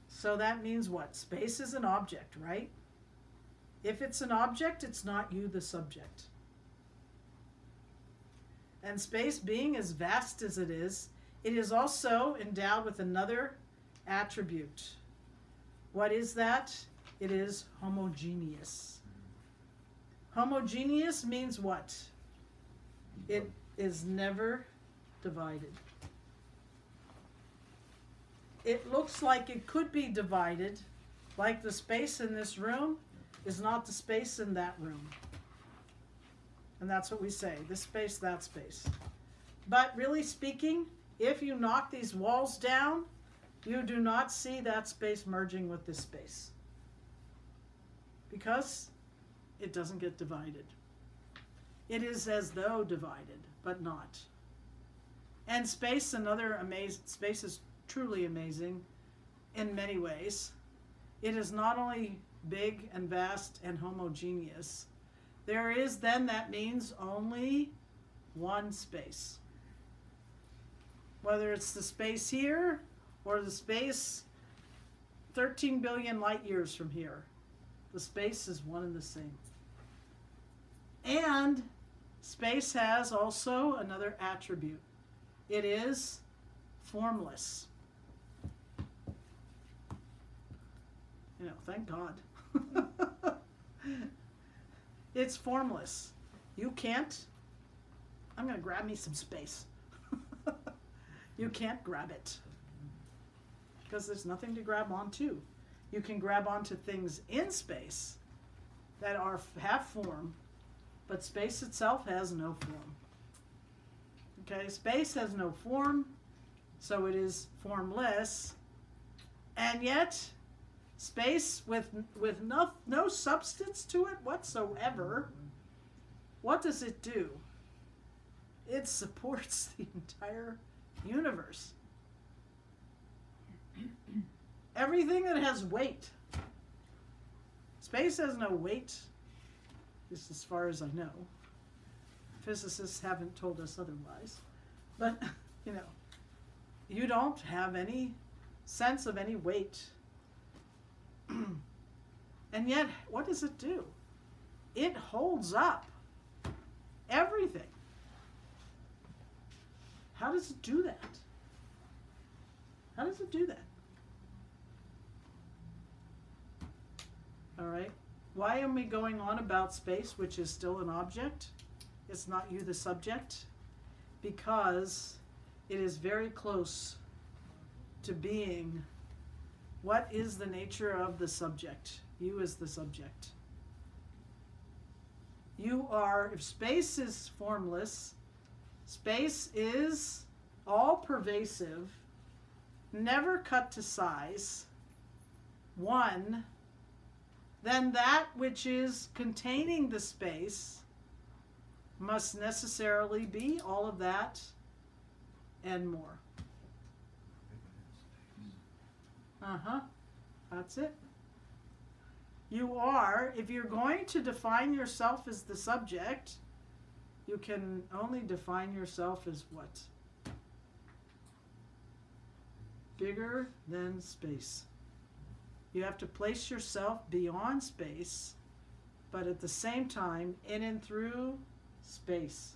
So that means what? Space is an object, right? If it's an object, it's not you, the subject. And space being as vast as it is also endowed with another attribute. What is that? It is homogeneous. Homogeneous means what? It is never divided. It looks like it could be divided, like the space in this room is not the space in that room. And that's what we say, this space, that space. But really speaking, if you knock these walls down, you do not see that space merging with this space. Because it doesn't get divided. It is as though divided, but not. And space, space is truly amazing in many ways. It is not only big and vast and homogeneous. There is then, that means, only one space. Whether it's the space here or the space 13 billion light years from here, the space is one and the same. And space has also another attribute. It is formless. You know, thank God. It's formless. You can't, I'm going to grab me some space. You can't grab it. Because there's nothing to grab onto. You can grab onto things in space that have form, but space itself has no form. Okay, space has no form, so it is formless, and yet space with no substance to it whatsoever, what does it do? It supports the entire universe. Everything that has weight. Space has no weight, just as far as I know. Physicists haven't told us otherwise. But, you know, you don't have any sense of any weight. And yet, what does it do? It holds up everything. How does it do that? How does it do that? All right. Why am I going on about space, which is still an object? It's not you, the subject. Because it is very close to being what is the nature of the subject. You as the subject. You are, if space is formless, space is all pervasive, never cut to size, one, then that which is containing the space must necessarily be all of that and more. That's it. You are, if you're going to define yourself as the subject, you can only define yourself as what? Bigger than space. You have to place yourself beyond space, but at the same time, in and through space.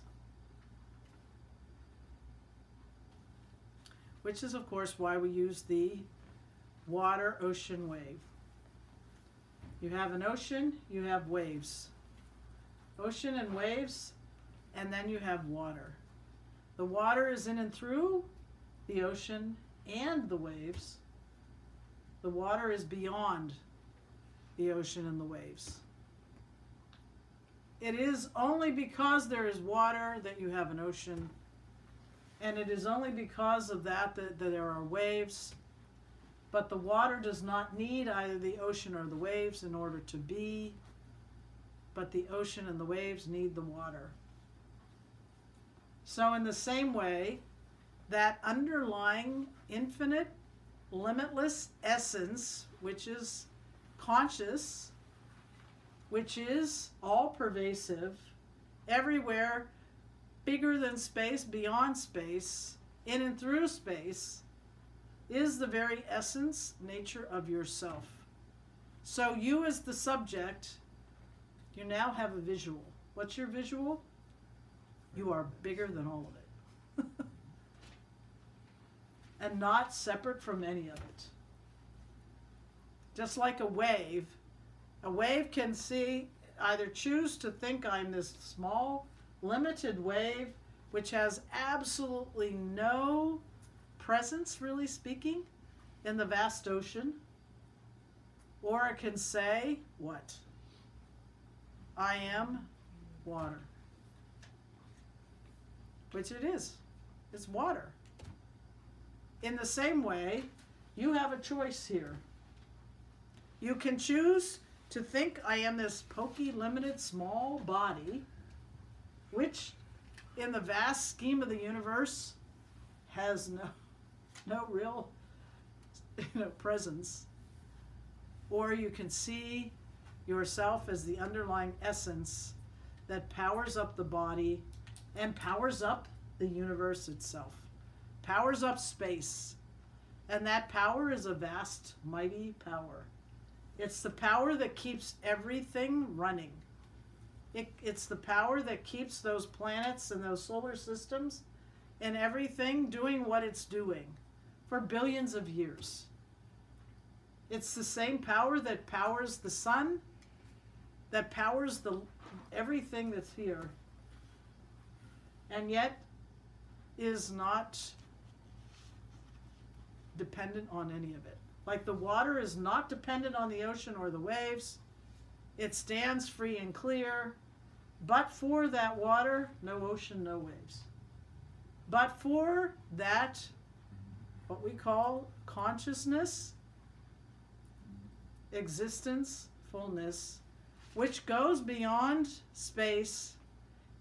Which is, of course, why we use the water-ocean wave. You have an ocean, you have waves. Ocean and waves, and then you have water. The water is in and through the ocean and the waves. The water is beyond the ocean and the waves. It is only because there is water that you have an ocean, and it is only because of that there are waves. But the water does not need either the ocean or the waves in order to be, but the ocean and the waves need the water. So in the same way, that underlying infinite, limitless essence, which is conscious, which is all-pervasive, everywhere, bigger than space, beyond space, in and through space, is the very essence, nature of yourself. So you as the subject, you now have a visual. What's your visual? You are bigger than all of it. And not separate from any of it. Just like a wave can see, either choose to think I'm this small, limited wave, which has absolutely no presence, really speaking, in the vast ocean, or it can say, what? I am water. Which it is. It's water. In the same way, you have a choice here. You can choose to think I am this pokey, limited, small body, which in the vast scheme of the universe has no real presence. Or you can see yourself as the underlying essence that powers up the body and powers up the universe itself, powers up space. And that power is a vast, mighty power. It's the power that keeps everything running. It's the power that keeps those planets and those solar systems and everything doing what it's doing for billions of years. It's the same power that powers the sun, that powers everything that's here, and yet is not dependent on any of it. Like the water is not dependent on the ocean or the waves. It stands free and clear. But for that water, no ocean, no waves. But for that, what we call consciousness, existence, fullness, which goes beyond space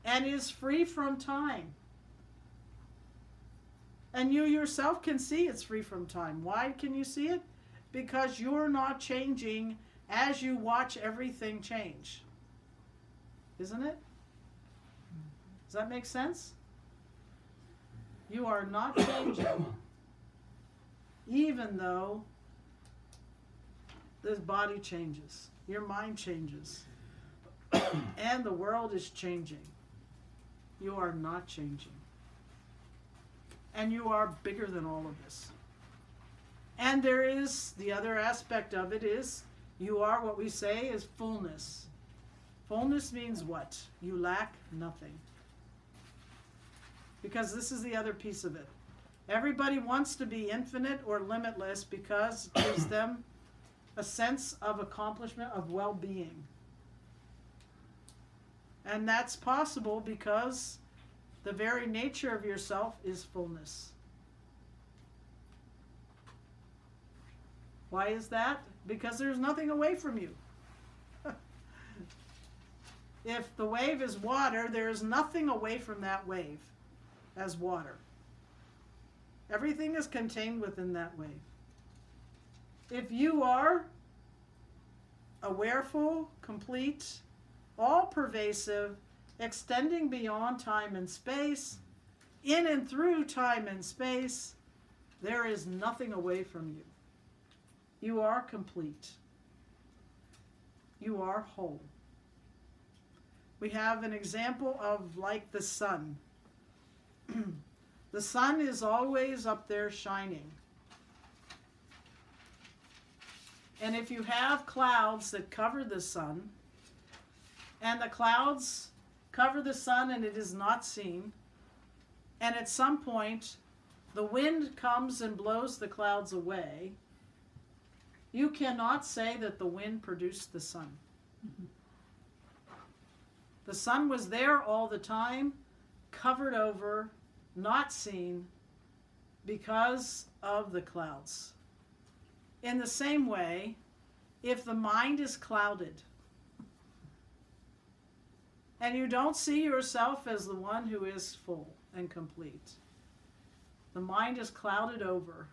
and is free from time. And you yourself can see it's free from time. Why can you see it? Because you're not changing as you watch everything change. Isn't it? Does that make sense? You are not changing, even though this body changes. Your mind changes. And the world is changing. You are not changing. And you are bigger than all of this. And there is, the other aspect of it is, you are what we say is fullness. Fullness means what? You lack nothing. Because this is the other piece of it. Everybody wants to be infinite or limitless because it gives them a sense of accomplishment, of well-being. And that's possible because the very nature of yourself is fullness. Why is that? Because there's nothing away from you. If the wave is water, there is nothing away from that wave as water. Everything is contained within that wave. If you are awareful, complete, all-pervasive, extending beyond time and space, in and through time and space, there is nothing away from you. You are complete. You are whole. We have an example of like the sun. The sun is always up there shining. And if you have clouds that cover the sun, and the clouds cover the sun and it is not seen, and at some point the wind comes and blows the clouds away, You cannot say that the wind produced the sun. The sun was there all the time, covered over, not seen, because of the clouds. In the same way, if the mind is clouded, and you don't see yourself as the one who is full and complete, the mind is clouded over.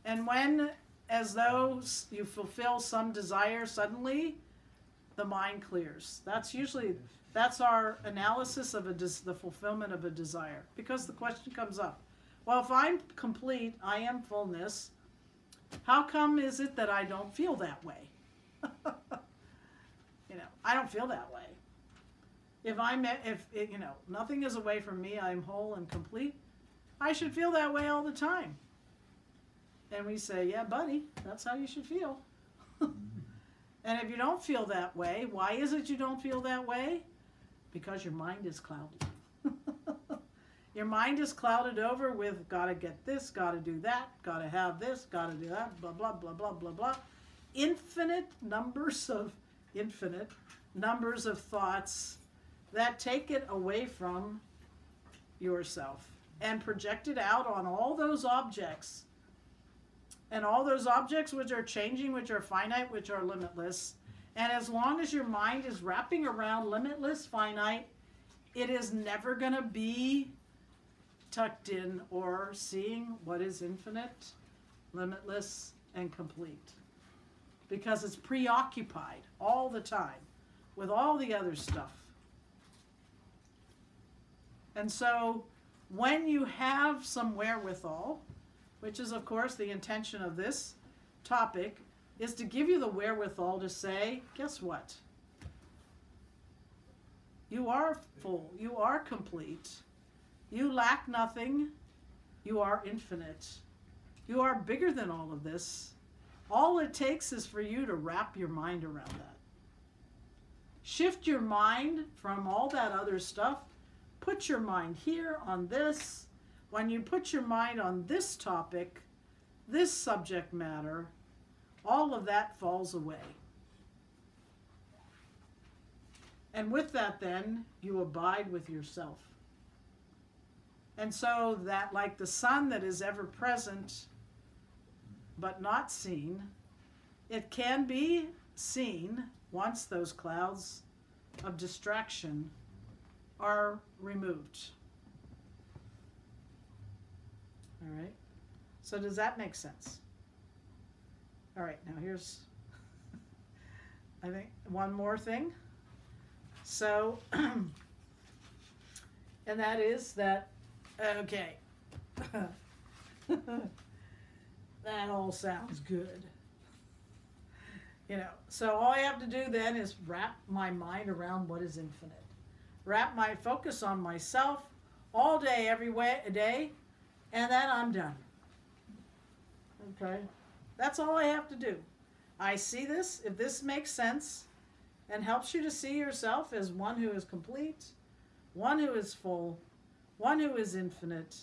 And when, as though you fulfill some desire suddenly, the mind clears. That's our analysis of the fulfillment of a desire. Because the question comes up, well, if I'm complete, I am fullness, how come is it that I don't feel that way? I don't feel that way. If nothing is away from me, I'm whole and complete, I should feel that way all the time. And we say, yeah, buddy, that's how you should feel. And if you don't feel that way, why is it you don't feel that way? Because your mind is clouded. Your mind is clouded over with gotta get this, gotta do that, gotta have this, gotta do that, blah, blah, blah, blah, blah, blah. Infinite numbers of thoughts that take it away from yourself and project it out on all those objects. And all those objects which are changing, which are finite, which are limitless. And as long as your mind is wrapping around limitless, finite, it is never going to be tucked in or seeing what is infinite, limitless, and complete. Because it's preoccupied all the time with all the other stuff. And so when you have some wherewithal, which is, of course, the intention of this topic, is to give you the wherewithal to say, guess what? You are full. You are complete. You lack nothing. You are infinite. You are bigger than all of this. All it takes is for you to wrap your mind around that. Shift your mind from all that other stuff. Put your mind here on this. When you put your mind on this topic, this subject matter, all of that falls away. And with that then, you abide with yourself. And so that, like the sun that is ever present but not seen, it can be seen once those clouds of distraction are removed. All right. So does that make sense? All right. Now here's, I think, one more thing. So, and that is that, okay. That all sounds good. So all I have to do then is wrap my mind around what is infinite. Wrap my focus on myself all day, every day, and then I'm done. Okay? That's all I have to do. I see this, if this makes sense and helps you to see yourself as one who is complete, one who is full, one who is infinite,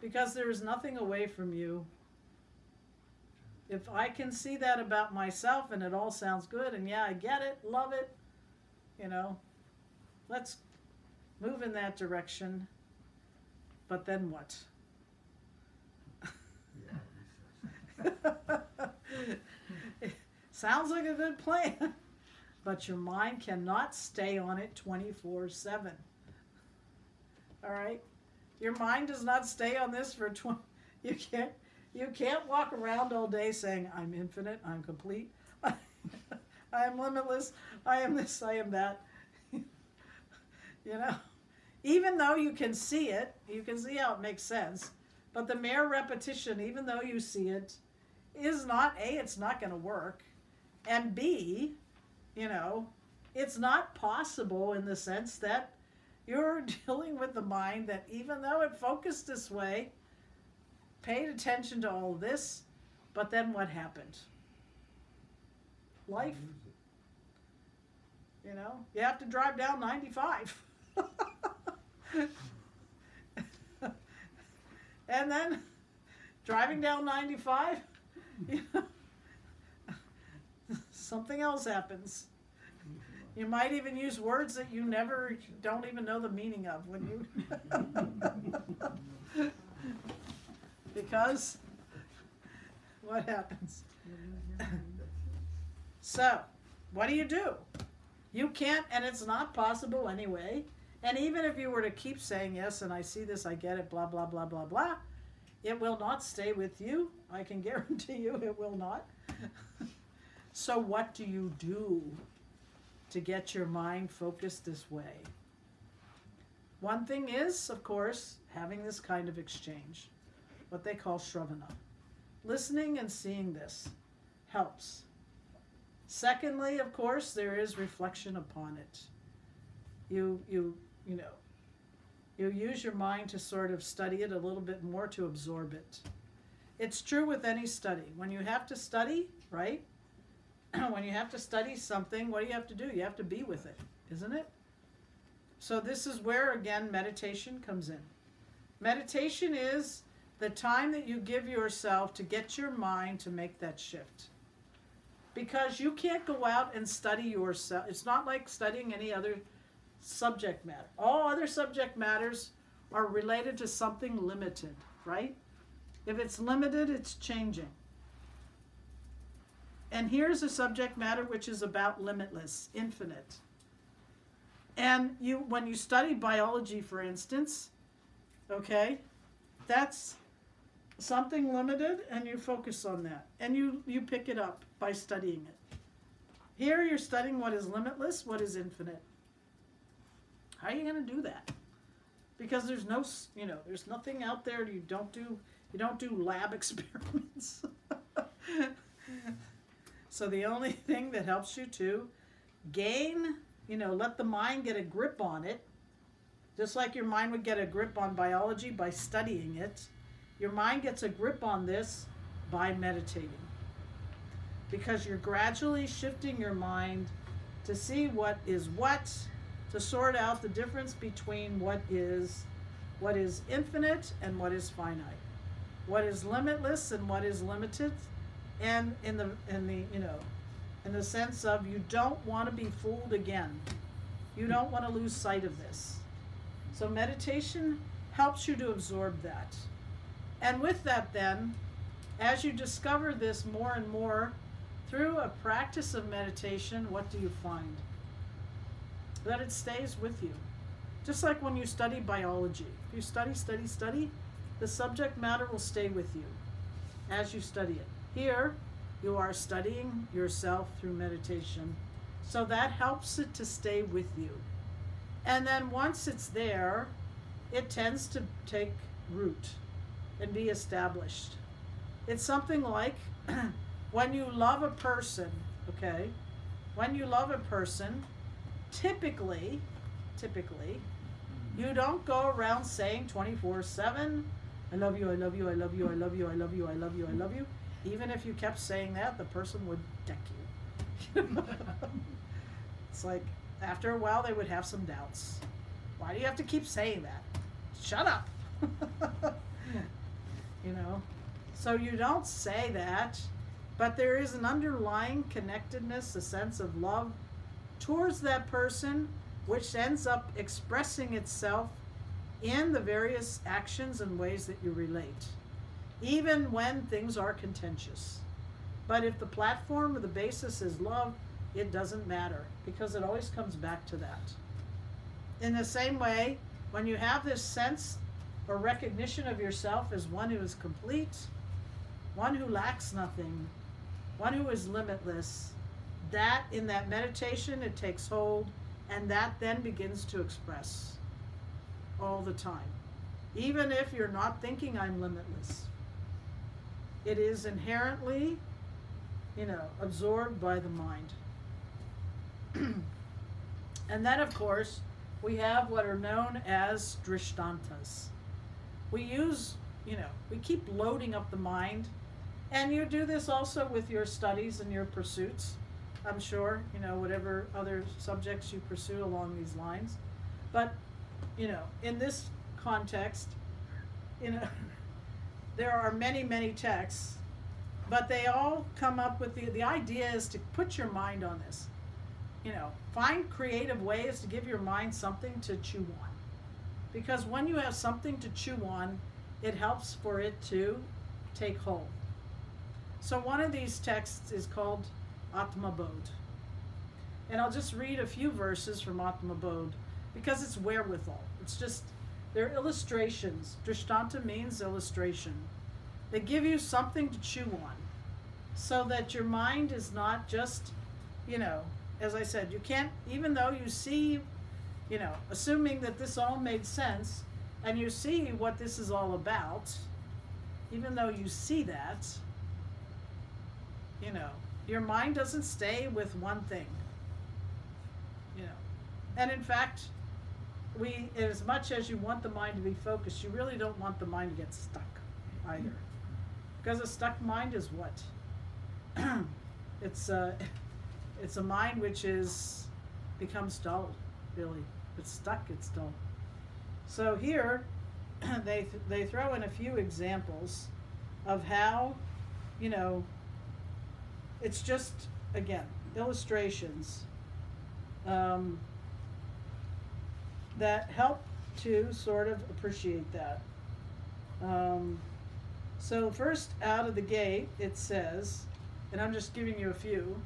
because there is nothing away from you. If I can see that about myself and it all sounds good and yeah, I get it, love it, let's move in that direction. But then what? Sounds like a good plan, but your mind cannot stay on it 24/7. All right? Your mind does not stay on this for you can't walk around all day saying, I'm infinite, I'm complete, I am limitless, I am this, I am that. Even though you can see it, you can see how it makes sense, but the mere repetition, even though you see it, is not, A, it's not going to work, and B, it's not possible in the sense that you're dealing with the mind that even though it focused this way, paid attention to all this, but then what happened? Life. You have to drive down 95. And then Driving down 95, you know, something else happens. You might even use words that you don't even know the meaning of when you, because what happens? So, what do? You can't, and it's not possible anyway. And even if you were to keep saying, yes, and I see this, I get it, blah, blah, blah, blah, blah, it will not stay with you. I can guarantee you it will not. So what do you do to get your mind focused this way? One thing is, of course, having this kind of exchange, what they call shravana. Listening and seeing this helps. Secondly, of course, there is reflection upon it. You use your mind to sort of study it a little bit more, to absorb it. It's true with any study. When you have to study, right? When you have to study something, what do you have to do? You have to be with it, isn't it? So this is where, again, meditation comes in. Meditation is the time that you give yourself to get your mind to make that shift. Because you can't go out and study yourself. It's not like studying any other subject matter. All other subject matters are related to something limited, right? If it's limited, it's changing. And here's a subject matter which is about limitless, infinite. And when you study biology, for instance, okay, that's something limited, and you focus on that. And you pick it up by studying it. Here you're studying what is limitless, what is infinite. How are you going to do that? Because there's no, there's nothing out there. You don't do lab experiments. So the only thing that helps you to gain, let the mind get a grip on it, just like your mind would get a grip on biology by studying it, your mind gets a grip on this by meditating. Because you're gradually shifting your mind to see what is what, to sort out the difference between what is infinite and what is finite, what is limitless and what is limited, and in the sense of you don't want to be fooled again. You don't want to lose sight of this. So meditation helps you to absorb that. And with that then, as you discover this more and more through a practice of meditation, what do you find? That it stays with you. Just like when you study biology. If you study, the subject matter will stay with you as you study it. Here, you are studying yourself through meditation. So that helps it to stay with you. And then once it's there, it tends to take root and be established. It's something like when you love a person, okay? When you love a person, typically, you don't go around saying 24/7, I love you, I love you, I love you, I love you, I love you, I love you, I love you. Even if you kept saying that, the person would deck you. It's like, after a while, they would have some doubts. Why do you have to keep saying that? Shut up. So you don't say that, but there is an underlying connectedness, a sense of love towards that person, which ends up expressing itself in the various actions and ways that you relate, even when things are contentious. But if the platform or the basis is love, it doesn't matter, because it always comes back to that. In the same way, when you have this sense or recognition of yourself as one who is complete, one who lacks nothing, one who is limitless, that in that meditation it takes hold, and that then begins to express all the time. Even if you're not thinking I'm limitless, it is inherently, absorbed by the mind. And then, of course, we have what are known as drishtantas. We use, we keep loading up the mind, and you do this also with your studies and your pursuits, I'm sure, whatever other subjects you pursue along these lines. But, in this context, there are many, many texts, but they all come up with the idea is to put your mind on this. You know, find creative ways to give your mind something to chew on. Because when you have something to chew on, it helps for it to take hold. So one of these texts is called Atma Bodh. And I'll just read a few verses from Atma Bodh because it's wherewithal. It's just, they're illustrations. Drishtanta means illustration. They give you something to chew on so that your mind is not just, you know, as I said, you can't, even though you see, you know, assuming that this all made sense and you see what this is all about, even though you see that, you know, your mind doesn't stay with one thing, you know. And in fact, as much as you want the mind to be focused, you really don't want the mind to get stuck either. Because a stuck mind is what? It's a mind which becomes dull, really. If it's stuck, it's dull. So here, they throw in a few examples of how, you know, it's just, again, illustrations that help to sort of appreciate that. So first out of the gate, it says, and I'm just giving you a few,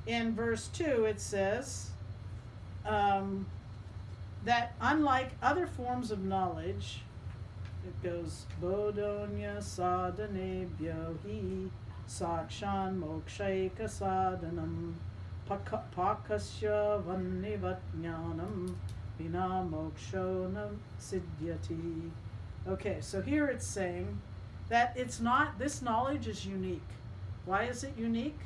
in verse 2 it says that unlike other forms of knowledge, it goes, Bodhonya sadhanebhyo hi sakshan mokshaika sadhanam pakasya vannivatnyanam vina mokshonam siddhyati. Okay, so here it's saying that it's not, this knowledge is unique. Why is it unique?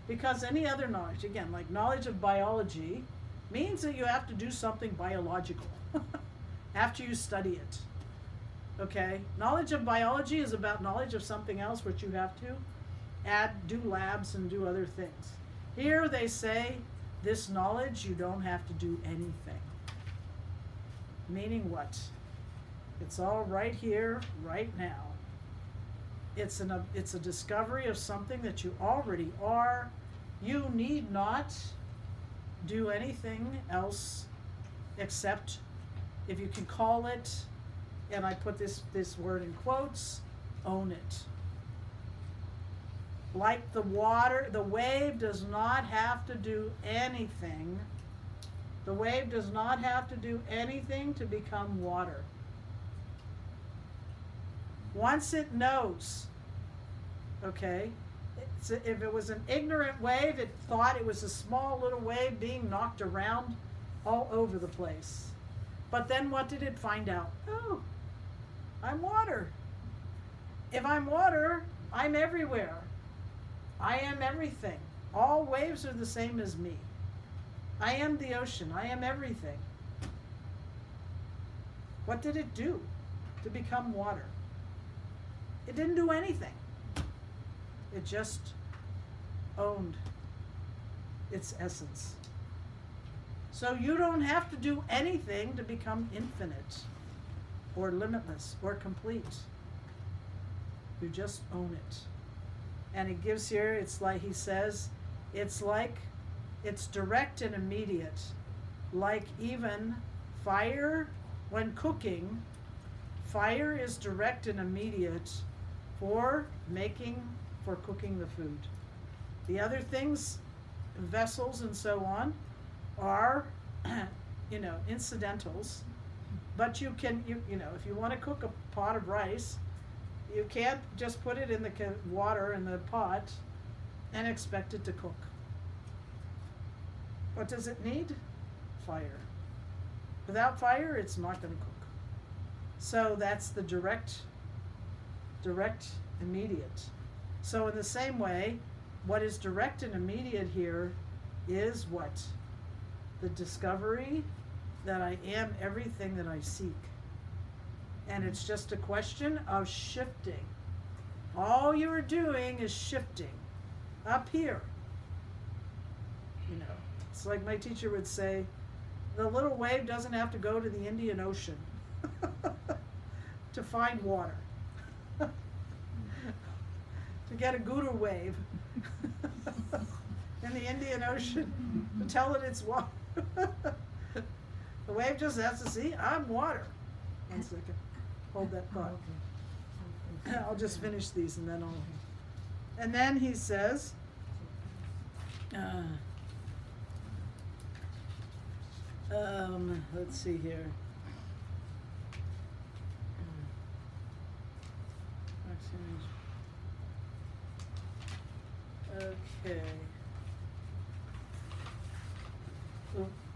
Because any other knowledge, again, like knowledge of biology, means that you have to do something biological after you study it. Okay? Knowledge of biology is about knowledge of something else which you have to do labs and do other things. Here they say, this knowledge, you don't have to do anything. Meaning what? It's all right here, right now. It's a discovery of something that you already are. You need not do anything else except, if you can call it, and I put this word in quotes, own it. Like the water, the wave does not have to do anything. The wave does not have to do anything to become water. Once it knows, okay, if it was an ignorant wave, it thought it was a small little wave being knocked around all over the place. But then what did it find out? Oh, I'm water. If I'm water, I'm everywhere. I am everything. All waves are the same as me. I am the ocean. I am everything. What did it do to become water? It didn't do anything. It just owned its essence. So you don't have to do anything to become infinite or limitless or complete. You just own it. And it gives here, it's like he says, it's like, it's direct and immediate. Like even fire, when cooking, fire is direct and immediate for cooking the food. The other things, vessels and so on, are, you know, incidentals. But you can, you know, if you want to cook a pot of rice, you can't just put it in the water in the pot and expect it to cook. What does it need? Fire. Without fire, it's not going to cook. So that's the direct, immediate. So in the same way, what is direct and immediate here is what? The discovery that I am everything that I seek. And it's just a question of shifting. All you are doing is shifting up here. You know, it's like my teacher would say, the little wave doesn't have to go to the Indian Ocean to find water. to get a guru wave in the Indian Ocean to tell it it's water. The wave just has to see, I'm water. 1 second. Hold that thought. I'll just finish these and then I'll. And then he says, let's see here. Okay.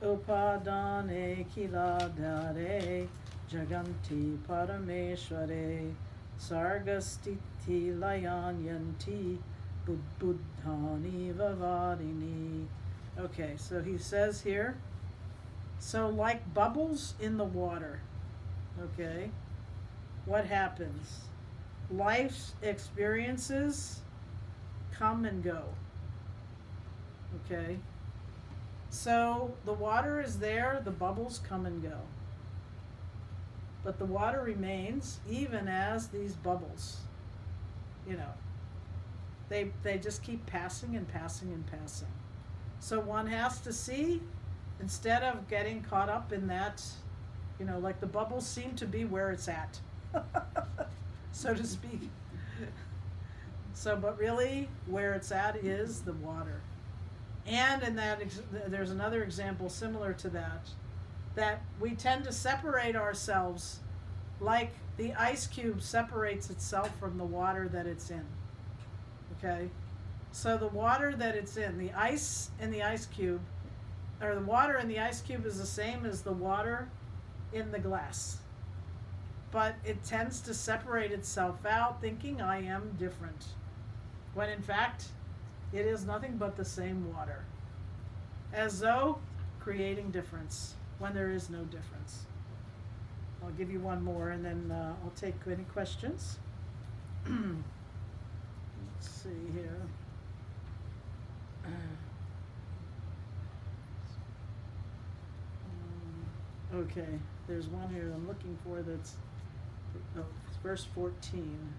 Upadane kiladare jaganti parameshware sargastiti layanyanti buddhani vavadini. Okay, so he says here, so like bubbles in the water, okay, what happens? Life's experiences come and go, okay? So the water is there, the bubbles come and go. But the water remains even as these bubbles, you know, they just keep passing and passing and passing. So one has to see, instead of getting caught up in that, you know, like the bubbles seem to be where it's at, so to speak. So, but really where it's at is the water. And in that, there's another example similar to that, that we tend to separate ourselves like the ice cube separates itself from the water that it's in. Okay? So the water that it's in, the ice in the ice cube, or the water in the ice cube is the same as the water in the glass. But it tends to separate itself out thinking I am different, when in fact it is nothing but the same water, as though creating difference when there is no difference. I'll give you one more and then I'll take any questions. Let's see here. Okay, there's one here I'm looking for that's, oh, it's verse 14.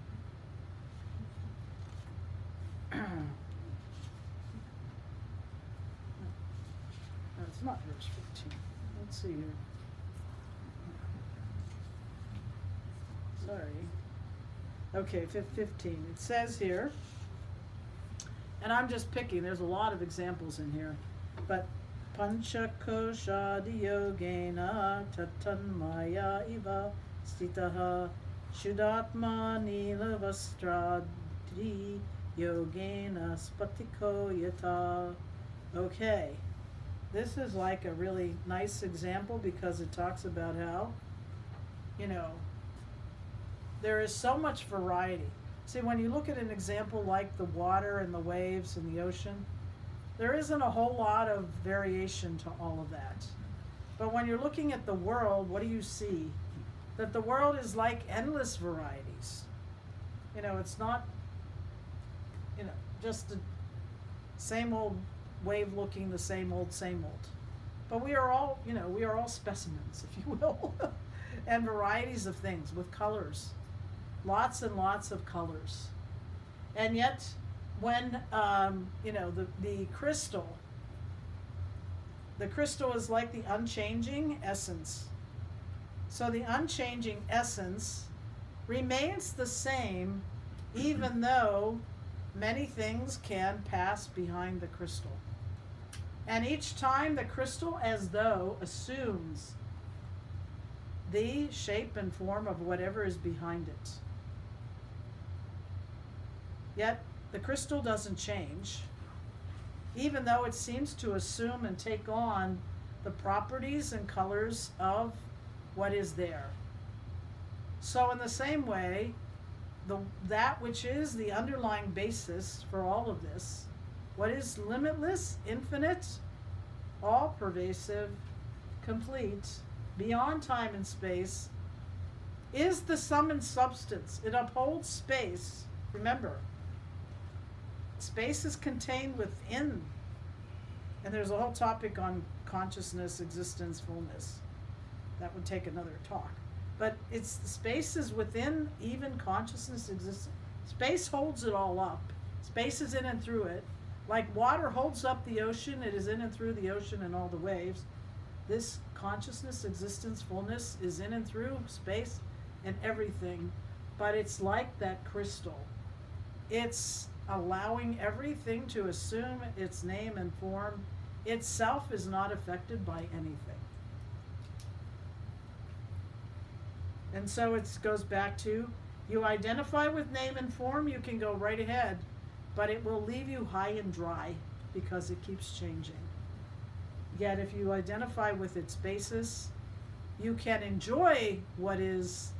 No, it's not verse 14. Let's see here. Sorry. Okay, 15. It says here, and I'm just picking, there's a lot of examples in here, but Panchakoshadi yogena tatanmaya iva stitaha shudatma nila vastradi yogena spatiko yata. Okay, this is like a really nice example because it talks about how, you know, there is so much variety. See, when you look at an example like the water and the waves and the ocean, there isn't a whole lot of variation to all of that. But when you're looking at the world, what do you see? That the world is like endless varieties. You know, it's not, you know, just the same old wave looking the same old, But we are all, you know, we are all specimens, if you will, and varieties of things with colors, lots and lots of colors. And yet, when, you know, the crystal is like the unchanging essence. So the unchanging essence remains the same even though many things can pass behind the crystal. And each time the crystal as though assumes the shape and form of whatever is behind it. Yet the crystal doesn't change, even though it seems to assume and take on the properties and colors of what is there. So in the same way, that which is the underlying basis for all of this, what is limitless, infinite, all-pervasive, complete, beyond time and space, is the sum and substance. It upholds space. Remember, space is contained within, and there's a whole topic on consciousness, existence, fullness. That would take another talk. But it's space is within even consciousness, existence. Space holds it all up. Space is in and through it. Like water holds up the ocean, it is in and through the ocean and all the waves. This consciousness, existence, fullness is in and through space and everything. But it's like that crystal. It's allowing everything to assume its name and form. Itself is not affected by anything. And so it goes back to, you identify with name and form, you can go right ahead, but it will leave you high and dry because it keeps changing. Yet if you identify with its basis, you can enjoy what is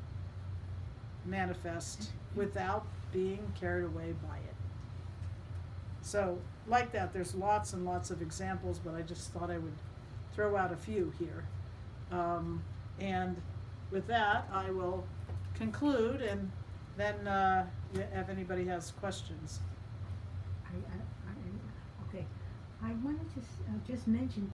manifest without being carried away by it. So like that, there's lots and lots of examples, but I just thought I would throw out a few here. And with that, I will conclude, and then if anybody has questions. Okay. I wanted to just mention